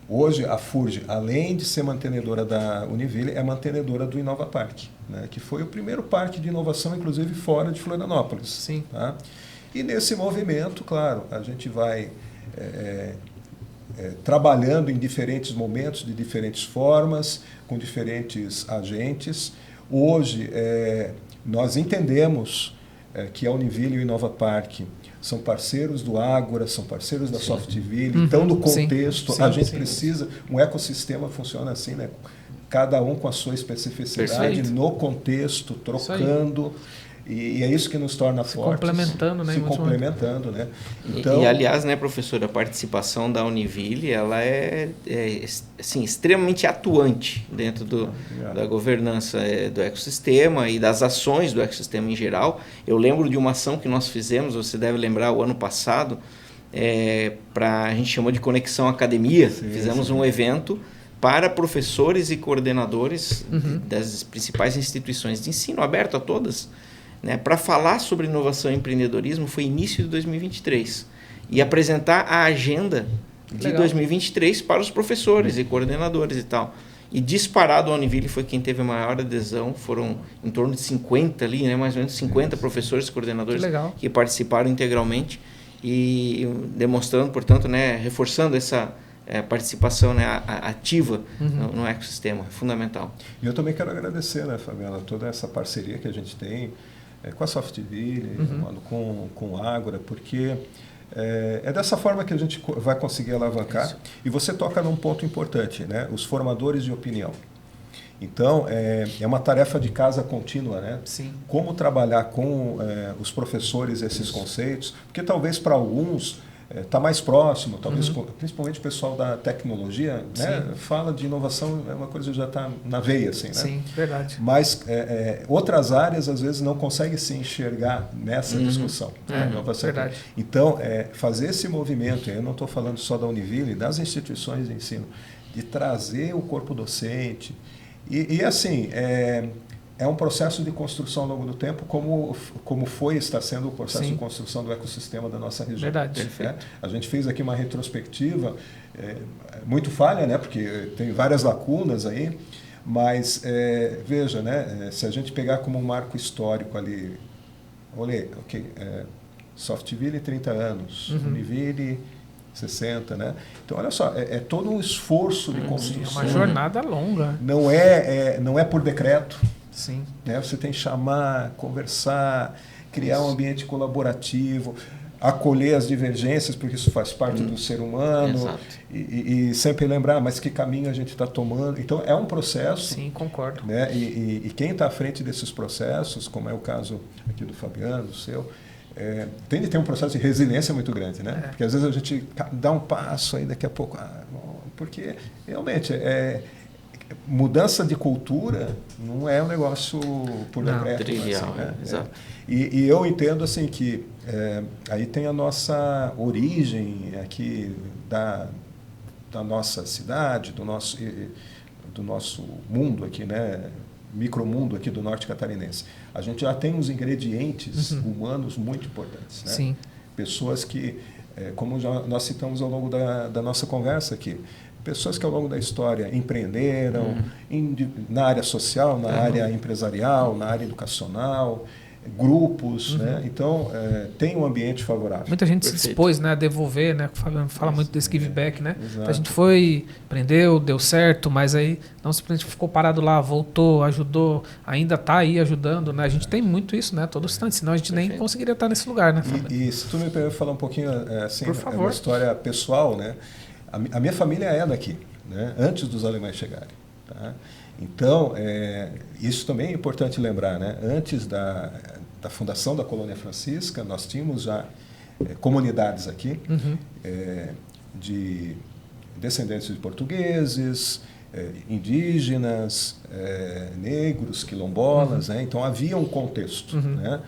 hoje, a FURG, além de ser mantenedora da Univille, é mantenedora do Inova Park, né, que foi o primeiro parque de inovação, inclusive, fora de Florianópolis. Sim. Tá? E nesse movimento, claro, a gente vai trabalhando em diferentes momentos, de diferentes formas, com diferentes agentes. Hoje, nós entendemos que a Univille e o Inova Park são parceiros do Ágora, são parceiros da Softville, então, no contexto, a gente precisa... Um ecossistema funciona assim, né? Cada um com a sua especificidade, no contexto, trocando... E é isso que nos torna fortes. Complementando, né? Se complementando, né? Então, aliás, né, professor, a participação da Univille, ela é assim, extremamente atuante dentro da governança do ecossistema e das ações do ecossistema em geral. Eu lembro de uma ação que nós fizemos, você deve lembrar, o ano passado, a gente chamou de Conexão Academia. Fizemos um evento para professores e coordenadores das principais instituições de ensino, aberto a todas, né, para falar sobre inovação e empreendedorismo. Foi início de 2023. E apresentar a agenda de 2023 para os professores e coordenadores e tal. E disparado, a Univille foi quem teve a maior adesão. Foram em torno de 50 ali, né, mais ou menos 50 professores e coordenadores que participaram integralmente. E demonstrando, portanto, né, reforçando essa participação, né, ativa no ecossistema. É fundamental. E eu também quero agradecer, né, Fabiana, toda essa parceria que a gente tem com a Softville, com a Ágora, porque é dessa forma que a gente vai conseguir alavancar. Isso. E você toca num ponto importante, né, os formadores de opinião. Então, é uma tarefa de casa contínua, né? Sim. Como trabalhar com os professores esses conceitos, porque talvez para alguns está mais próximo, talvez principalmente o pessoal da tecnologia, né, fala de inovação, é uma coisa que já está na veia, assim, né? Sim, verdade. Mas outras áreas às vezes não conseguem se enxergar nessa discussão. Verdade. Então, fazer esse movimento, eu não estou falando só da Univille, das instituições de ensino, de trazer o corpo docente. E assim, é um processo de construção ao longo do tempo, como está sendo o processo de construção do ecossistema da nossa região. Verdade. Perfeito. A gente fez aqui uma retrospectiva, muito falha, né, porque tem várias lacunas aí, mas veja, né, se a gente pegar como um marco histórico ali, olha, Softville 30 anos, Univille 60, né? Então, olha só, é todo um esforço de construção. É uma jornada longa. Não é por decreto. Sim. Né? Você tem que chamar, conversar, criar um ambiente colaborativo, acolher as divergências, porque isso faz parte do ser humano. E sempre lembrar, mas que caminho a gente está tomando. Então, é um processo. Sim, concordo. Né? E quem está à frente desses processos, como é o caso aqui do Fabiano, do seu, tem de ter um processo de resiliência muito grande, né? Porque às vezes a gente dá um passo aí daqui a pouco, porque realmente mudança de cultura não é um negócio por decreto, trivial, assim, né? Exato. E eu entendo assim que aí tem a nossa origem aqui da nossa cidade, do nosso mundo aqui, né? Micromundo aqui do norte catarinense. A gente já tem uns ingredientes humanos muito importantes, né? Sim. Pessoas que, como nós citamos ao longo da nossa conversa aqui, pessoas que ao longo da história empreenderam na área social, na área empresarial, na área educacional, grupos, né? Então, tem um ambiente favorável. Muita gente se dispôs, né, a devolver, né? O Fabiano fala muito desse give back, né? A gente foi, aprendeu, deu certo, mas aí não simplesmente ficou parado lá, voltou, ajudou, ainda está aí ajudando, né? A gente tem muito isso, né? Todo instante, senão a gente nem conseguiria estar nesse lugar, né, Fabiano? E se tu me permite falar um pouquinho, assim, por favor, uma história pessoal, né? A minha família é daqui, né? Antes dos alemães chegarem, tá? Então, isso também é importante lembrar, né? Antes da fundação da Colônia Francisca, nós tínhamos já comunidades aqui de descendentes de portugueses, indígenas, negros, quilombolas, né? Então havia um contexto, né?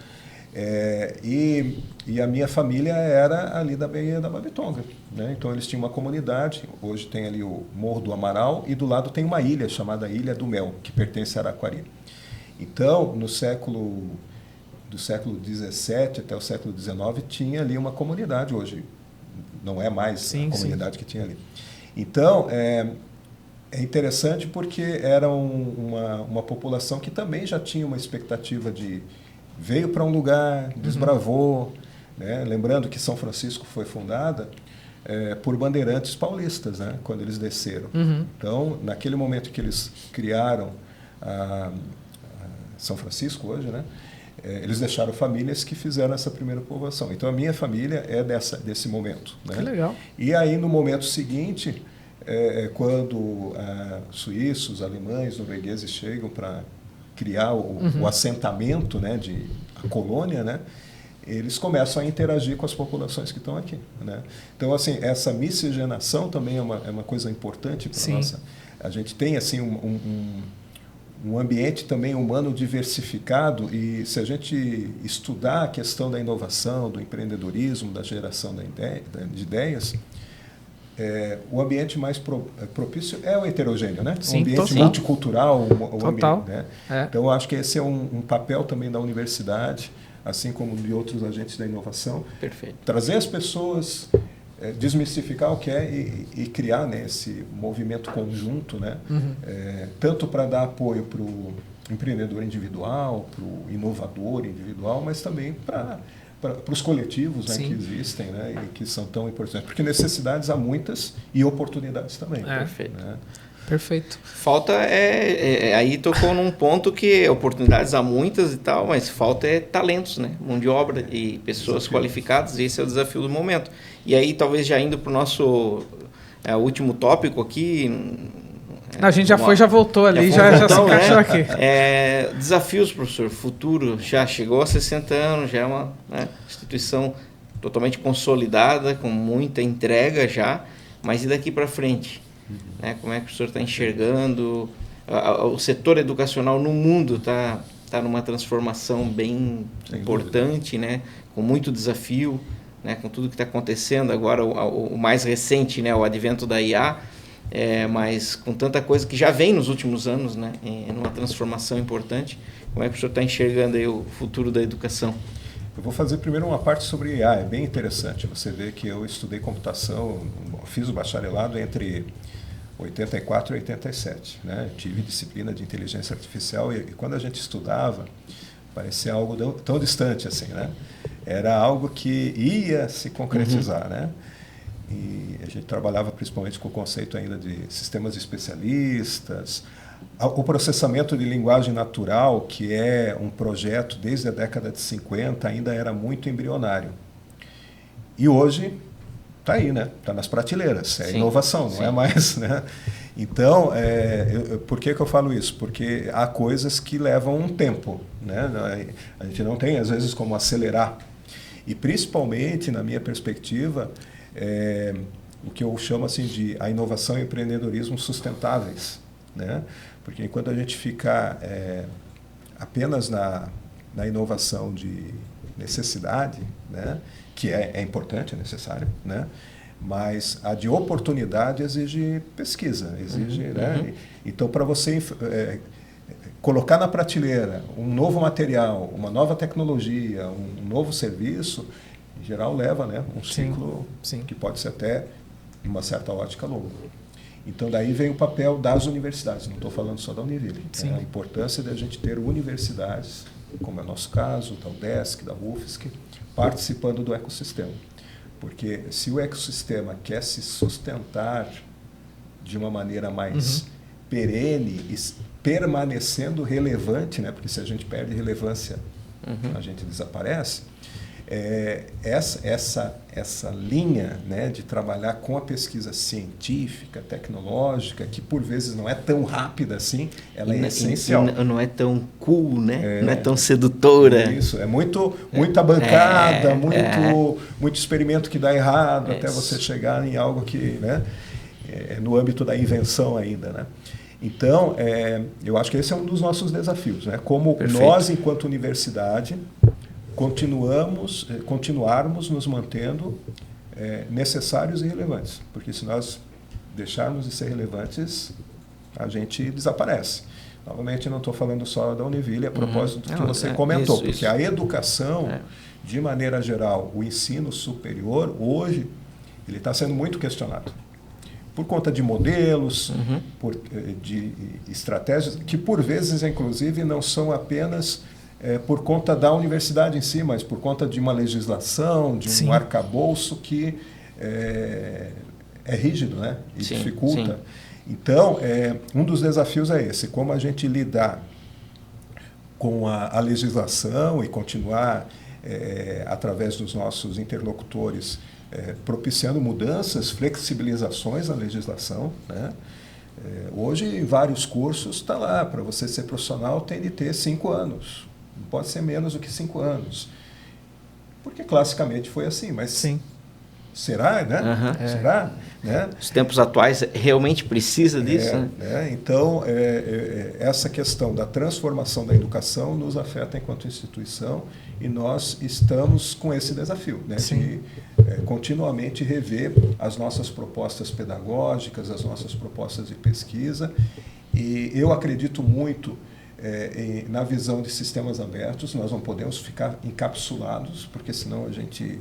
E a minha família era ali da Baía da Babitonga, né? Então eles tinham uma comunidade, hoje tem ali o Morro do Amaral e do lado tem uma ilha chamada Ilha do Mel, que pertence a Araquari. Então, do século XVII até o século XIX tinha ali uma comunidade, hoje não é mais a comunidade que tinha ali. Então, é interessante porque era uma população que também já tinha uma expectativa veio para um lugar, desbravou, né? Lembrando que São Francisco foi fundada por bandeirantes paulistas, né? Quando eles desceram. Então, naquele momento que eles criaram São Francisco hoje, né? Eles deixaram famílias que fizeram essa primeira povoação. Então, a minha família é desse momento, né? Que legal. E aí, no momento seguinte, quando suíços, alemães, noruegueses chegam para criar o assentamento, né, a colônia, né, eles começam a interagir com as populações que estão aqui, né? Então, assim, essa miscigenação também é uma coisa importante para nossa. A gente tem assim um um ambiente também humano diversificado, e se a gente estudar a questão da inovação, do empreendedorismo, da geração de ideias, o ambiente mais propício é o heterogêneo, né? Sim, um ambiente multicultural. Total. Ambiente, né? Então, eu acho que esse é um papel também da universidade, assim como de outros agentes da inovação. Perfeito. Trazer as pessoas, desmistificar o que é e criar, né, esse movimento conjunto, né? Tanto para dar apoio para o empreendedor individual, para o inovador individual, mas também para os coletivos, né, que existem, né, e que são tão importantes. Porque necessidades há muitas e oportunidades também. Perfeito. Né? Perfeito. Falta aí tocou num ponto que oportunidades há muitas e tal, mas falta talentos, né? Mão de obra e pessoas qualificadas, e esse é o desafio do momento. E aí, talvez já indo para o nosso último tópico aqui... A gente já voltou ali, já se encaixou aqui. Desafios, professor, futuro, já chegou a 60 anos, já é uma instituição totalmente consolidada, com muita entrega já, mas e daqui para frente? Como é que o senhor está enxergando? O setor educacional no mundo está numa transformação bem importante, né? Com muito desafio, né? Com tudo que está acontecendo agora, o mais recente, né? O advento da IA, mas com tanta coisa que já vem nos últimos anos, né? Numa transformação importante. Como é que o senhor está enxergando aí o futuro da educação? Eu vou fazer primeiro uma parte sobre IA, é bem interessante. Você vê que eu estudei computação, fiz o bacharelado entre 84 e 87. Né? Tive disciplina de inteligência artificial e quando a gente estudava, parecia algo tão distante assim, né? Era algo que ia se concretizar, né? E a gente trabalhava principalmente com o conceito ainda de sistemas especialistas, o processamento de linguagem natural, que é um projeto desde a década de 50, ainda era muito embrionário. E hoje está aí, né? Está nas prateleiras, é inovação, não é mais, né? Então, por que eu falo isso? Porque há coisas que levam um tempo, né? A gente não tem, às vezes, como acelerar. E, principalmente, na minha perspectiva, o que eu chamo assim de a inovação e empreendedorismo sustentáveis, né? Porque enquanto a gente ficar apenas na inovação de necessidade, né? Que é importante, é necessário, né? Mas a de oportunidade exige pesquisa, exige, né? Então, para você colocar na prateleira um novo material, uma nova tecnologia, um novo serviço, em geral leva, né, um ciclo que pode ser até, em uma certa ótica, longo. Então, daí vem o papel das universidades, não estou falando só da Univille. A importância de a gente ter universidades, como é o nosso caso, da UDESC, da UFSC, participando do ecossistema. Porque se o ecossistema quer se sustentar de uma maneira mais perene e permanecendo relevante, né? Porque se a gente perde relevância, a gente desaparece, essa linha, né, de trabalhar com a pesquisa científica, tecnológica, que por vezes não é tão rápida assim, ela é essencial. Não é tão cool, né? Não é tão sedutora. Isso, é muita bancada, muito experimento que dá errado, até você chegar em algo que, né, é no âmbito da invenção ainda, né? Então, eu acho que esse é um dos nossos desafios, né? Como nós, enquanto universidade, continuarmos nos mantendo necessários e relevantes. Porque se nós deixarmos de ser relevantes, a gente desaparece. Novamente, não estou falando só da Univille, a propósito do que você comentou. Porque a educação, de maneira geral, o ensino superior, hoje, ele está sendo muito questionado. Por conta de modelos, de estratégias, que por vezes, inclusive, não são apenas por conta da universidade em si, mas por conta de uma legislação, de um arcabouço que é rígido, né? E dificulta. Então, um dos desafios é esse, como a gente lidar com a legislação e continuar, através dos nossos interlocutores, propiciando mudanças, flexibilizações na legislação, né? Hoje, em vários cursos, está lá, para você ser profissional tem de ter 5 anos. Não pode ser menos do que 5 anos. Porque classicamente foi assim, mas será, né? Será? Né? Os tempos atuais realmente precisa disso, né? Então, essa questão da transformação da educação nos afeta enquanto instituição e nós estamos com esse desafio, né? De continuamente rever as nossas propostas pedagógicas, as nossas propostas de pesquisa. E eu acredito muito na visão de sistemas abertos. Nós não podemos ficar encapsulados, porque senão a gente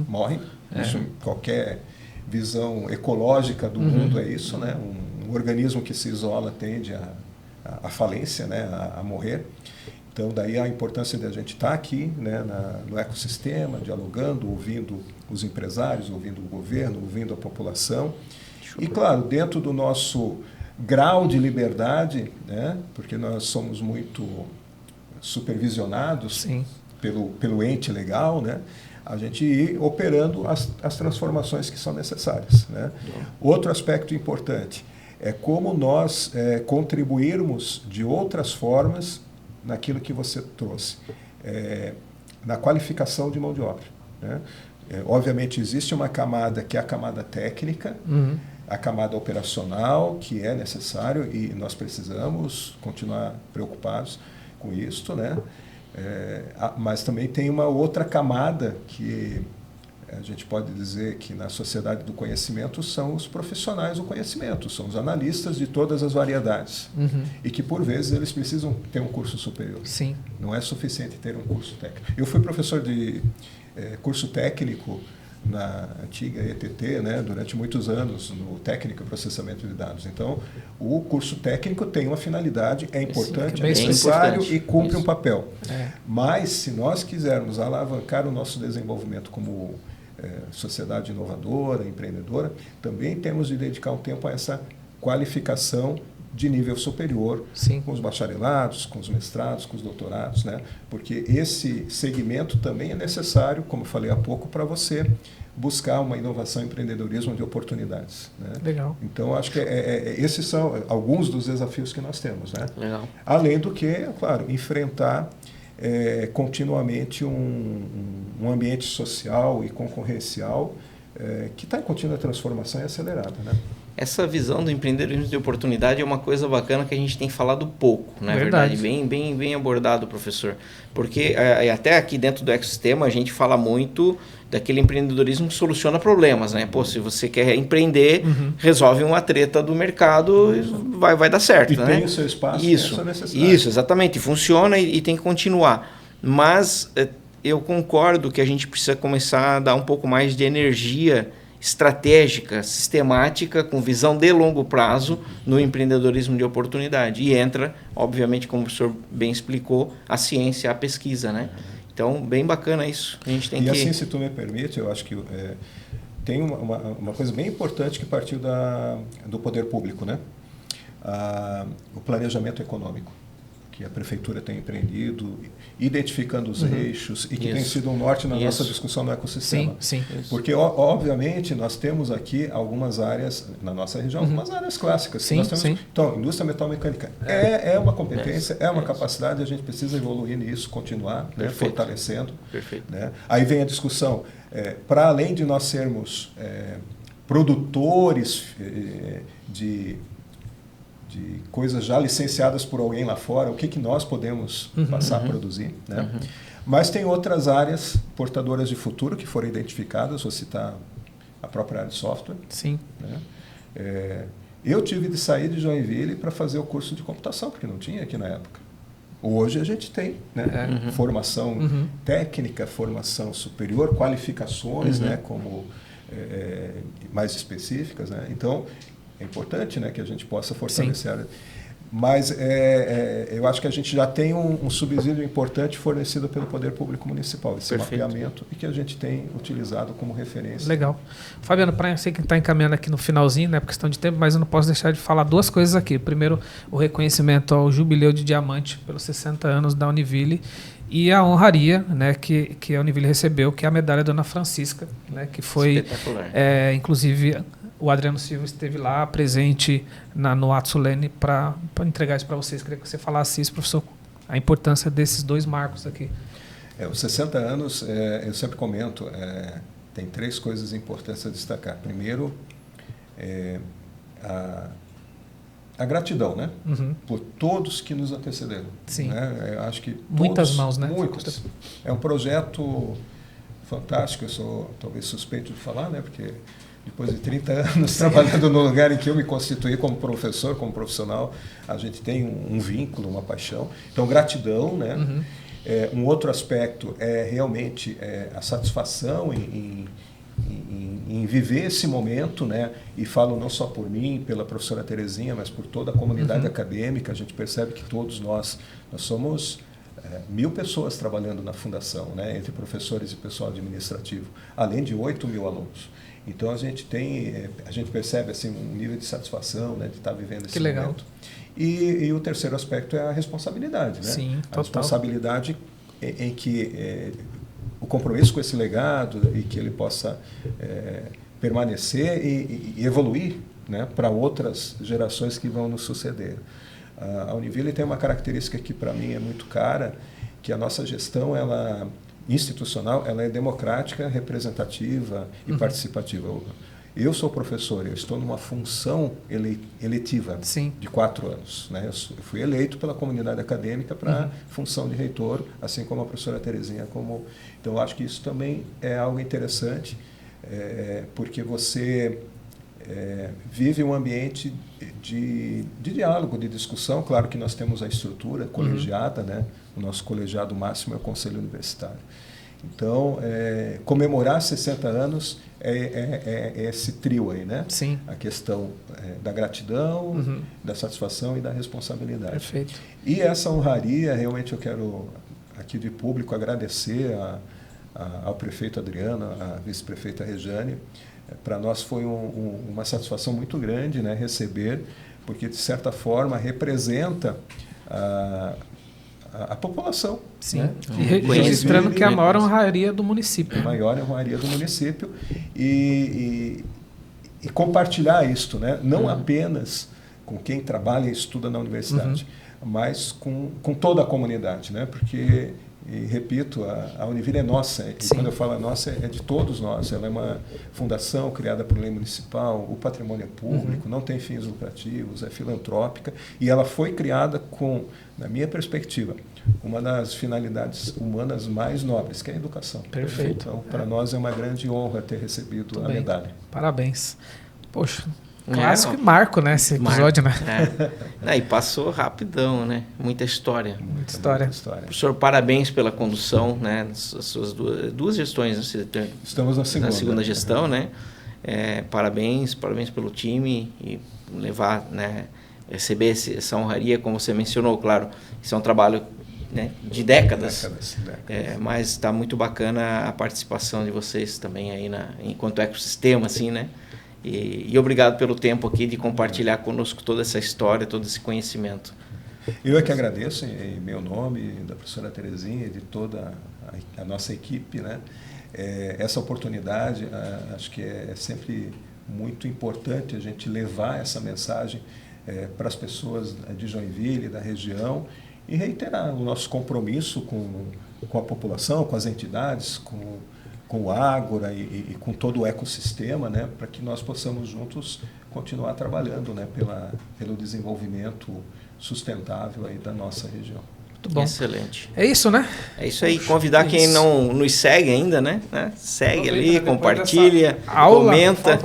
morre. Isso, qualquer visão ecológica do mundo é isso, né? Um organismo que se isola tende à falência, né? A morrer. Então, daí a importância de a gente estar aqui, né? No ecossistema, dialogando, ouvindo os empresários, ouvindo o governo, ouvindo a população. E, claro, dentro do nosso grau de liberdade, né? Porque nós somos muito supervisionados pelo ente legal, né? A gente ir operando as transformações que são necessárias, né? Outro aspecto importante é como nós contribuirmos de outras formas naquilo que você trouxe, na qualificação de mão de obra, né? Obviamente existe uma camada que é a camada técnica, a camada operacional, que é necessário e nós precisamos continuar preocupados com isso, né? Mas também tem uma outra camada que a gente pode dizer que na sociedade do conhecimento são os profissionais do conhecimento, são os analistas de todas as variedades e que por vezes eles precisam ter um curso superior. Não é suficiente ter um curso técnico. Eu fui professor de curso técnico na antiga ETT, né, durante muitos anos, no técnico e processamento de dados. Então, o curso técnico tem uma finalidade, é importante, é necessário e cumpre um papel. Mas, se nós quisermos alavancar o nosso desenvolvimento como sociedade inovadora, empreendedora, também temos de dedicar um tempo a essa qualificação de nível superior, com os bacharelados, com os mestrados, com os doutorados, né? Porque esse segmento também é necessário, como eu falei há pouco, para você buscar uma inovação e empreendedorismo de oportunidades, né? Legal. Então, acho que esses são alguns dos desafios que nós temos, né? Legal. Além do que, é claro, enfrentar continuamente um ambiente social e concorrencial que está em contínua transformação e acelerada, né? Essa visão do empreendedorismo de oportunidade é uma coisa bacana que a gente tem falado pouco, não é verdade? Bem abordado, professor. Porque até aqui dentro do ecossistema a gente fala muito daquele empreendedorismo que soluciona problemas, né? Pô, se você quer empreender, resolve uma treta do mercado e vai dar certo, né? Tem o seu espaço, isso, tem a sua necessidade. Isso, exatamente. Funciona e tem que continuar. Mas eu concordo que a gente precisa começar a dar um pouco mais de energia estratégica, sistemática, com visão de longo prazo no empreendedorismo de oportunidade. E entra, obviamente, como o professor bem explicou, a ciência, a pesquisa, né? Então, bem bacana isso. A gente tem e assim, se tu me permite, eu acho que tem uma coisa bem importante que partiu do poder público, né? O planejamento econômico, que a prefeitura tem empreendido, identificando os eixos e que tem sido um norte na nossa discussão no ecossistema. Porque, obviamente, nós temos aqui algumas áreas, na nossa região, algumas áreas clássicas. Nós temos, então, indústria metal-mecânica é uma competência, é uma capacidade, a gente precisa evoluir nisso, continuar, né, fortalecendo. Né? Aí vem a discussão, para além de nós sermos produtores de coisas já licenciadas por alguém lá fora, o que nós podemos passar a produzir, né? Mas tem outras áreas portadoras de futuro que foram identificadas, vou citar a própria área de software. Né? Eu tive de sair de Joinville para fazer o curso de computação, porque não tinha aqui na época. Hoje a gente tem, né? Formação técnica, formação superior, qualificações, né? Como mais específicas, né? Então, é importante, né, que a gente possa fortalecer a área. Mas eu acho que a gente já tem um subsídio importante fornecido pelo Poder Público Municipal, esse mapeamento, e que a gente tem utilizado como referência. Legal. Fabiano, para você que está encaminhando aqui no finalzinho, né, por questão de tempo, mas eu não posso deixar de falar duas coisas aqui. Primeiro, o reconhecimento ao Jubileu de Diamante pelos 60 anos da Univille e a honraria, né, que a Univille recebeu, que é a medalha Dona Francisca, né, que foi, inclusive... O Adriano Silva esteve lá presente no ato solene para entregar isso para vocês. Queria que você falasse isso, professor, a importância desses dois marcos aqui. Os 60 anos, eu sempre comento, tem 3 coisas importantes a destacar. Primeiro, a gratidão, né? Por todos que nos antecederam. Sim. Né? Eu acho que muitas mãos, né? Muitas. É um projeto fantástico. Eu sou talvez suspeito de falar, né? Porque depois de 30 anos trabalhando no lugar em que eu me constituí como professor, como profissional, a gente tem um vínculo, uma paixão. Então, gratidão, né? Um outro aspecto é realmente a satisfação em viver esse momento, né? E falo não só por mim, pela professora Terezinha, mas por toda a comunidade acadêmica. A gente percebe que todos nós somos 1.000 pessoas trabalhando na fundação, né? Entre professores e pessoal administrativo, além de 8.000 alunos. Então a gente percebe assim um nível de satisfação, né? De estar vivendo esse momento. Legal. E o terceiro aspecto é a responsabilidade, né? Sim, total. A responsabilidade em que o compromisso com esse legado e que ele possa permanecer e evoluir, né, para outras gerações que vão nos suceder. A Univille tem uma característica que para mim é muito cara, que a nossa gestão institucional ela é democrática, representativa e participativa. Eu sou professor, eu estou numa função eletiva de 4 anos. Né? Eu fui eleito pela comunidade acadêmica para a função de reitor, assim como a professora Terezinha. Então, eu acho que isso também é algo interessante, porque você vive um ambiente de diálogo, de discussão. Claro que nós temos a estrutura colegiada, né? O nosso colegiado máximo é o Conselho Universitário. Então, comemorar 60 anos é esse trio aí, né? Sim. A questão da gratidão, da satisfação e da responsabilidade. Perfeito. E essa honraria, realmente eu quero, aqui de público, agradecer ao prefeito Adriano, à vice-prefeita Rejane. Para nós foi uma satisfação muito grande, né, receber, porque, de certa forma, representa a população. Sim, né? e registrando que é a maior honraria do município. A maior honraria do município e compartilhar isto, né? Não apenas com quem trabalha e estuda na universidade, mas com toda a comunidade, né? Porque, e repito, a Univille é nossa, e quando eu falo nossa, é de todos nós. Ela é uma fundação criada por lei municipal, o patrimônio é público, não tem fins lucrativos, é filantrópica, e ela foi criada com, na minha perspectiva, uma das finalidades humanas mais nobres, que é a educação. Perfeito. Então, para nós é uma grande honra ter recebido a medalha. Parabéns. Poxa, clássico e marco, né, esse episódio, né? E passou rapidão, né? Muita história. Muita história. Professor, parabéns pela condução, né? Das suas duas gestões. Estamos na segunda gestão, né? Parabéns pelo time e levar, né? Receber essa honraria, como você mencionou, claro. Isso é um trabalho, né, de décadas. Mas está muito bacana a participação de vocês também aí enquanto ecossistema, assim, né? E obrigado pelo tempo aqui de compartilhar conosco toda essa história, todo esse conhecimento. Eu é que agradeço, em meu nome, da professora Terezinha e de toda a nossa equipe, né? Essa oportunidade. Acho que é sempre muito importante a gente levar essa mensagem para as pessoas de Joinville, da região, e reiterar o nosso compromisso com a população, com as entidades, com o Ágora e com todo o ecossistema, né, para que nós possamos juntos continuar trabalhando, né, pelo desenvolvimento sustentável aí da nossa região. Muito bom. Excelente. É isso, né? É isso aí. Convidar quem não nos segue ainda, né? Segue ali, compartilha, comenta.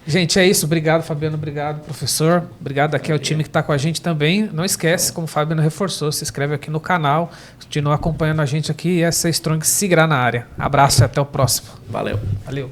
Gente, é isso. Obrigado, Fabiano. Obrigado, professor. Obrigado aqui ao time que está com a gente também. Não esquece, como o Fabiano reforçou, se inscreve aqui no canal, continua acompanhando a gente aqui e essa Strong seguirá na área. Abraço e até o próximo. Valeu. Valeu.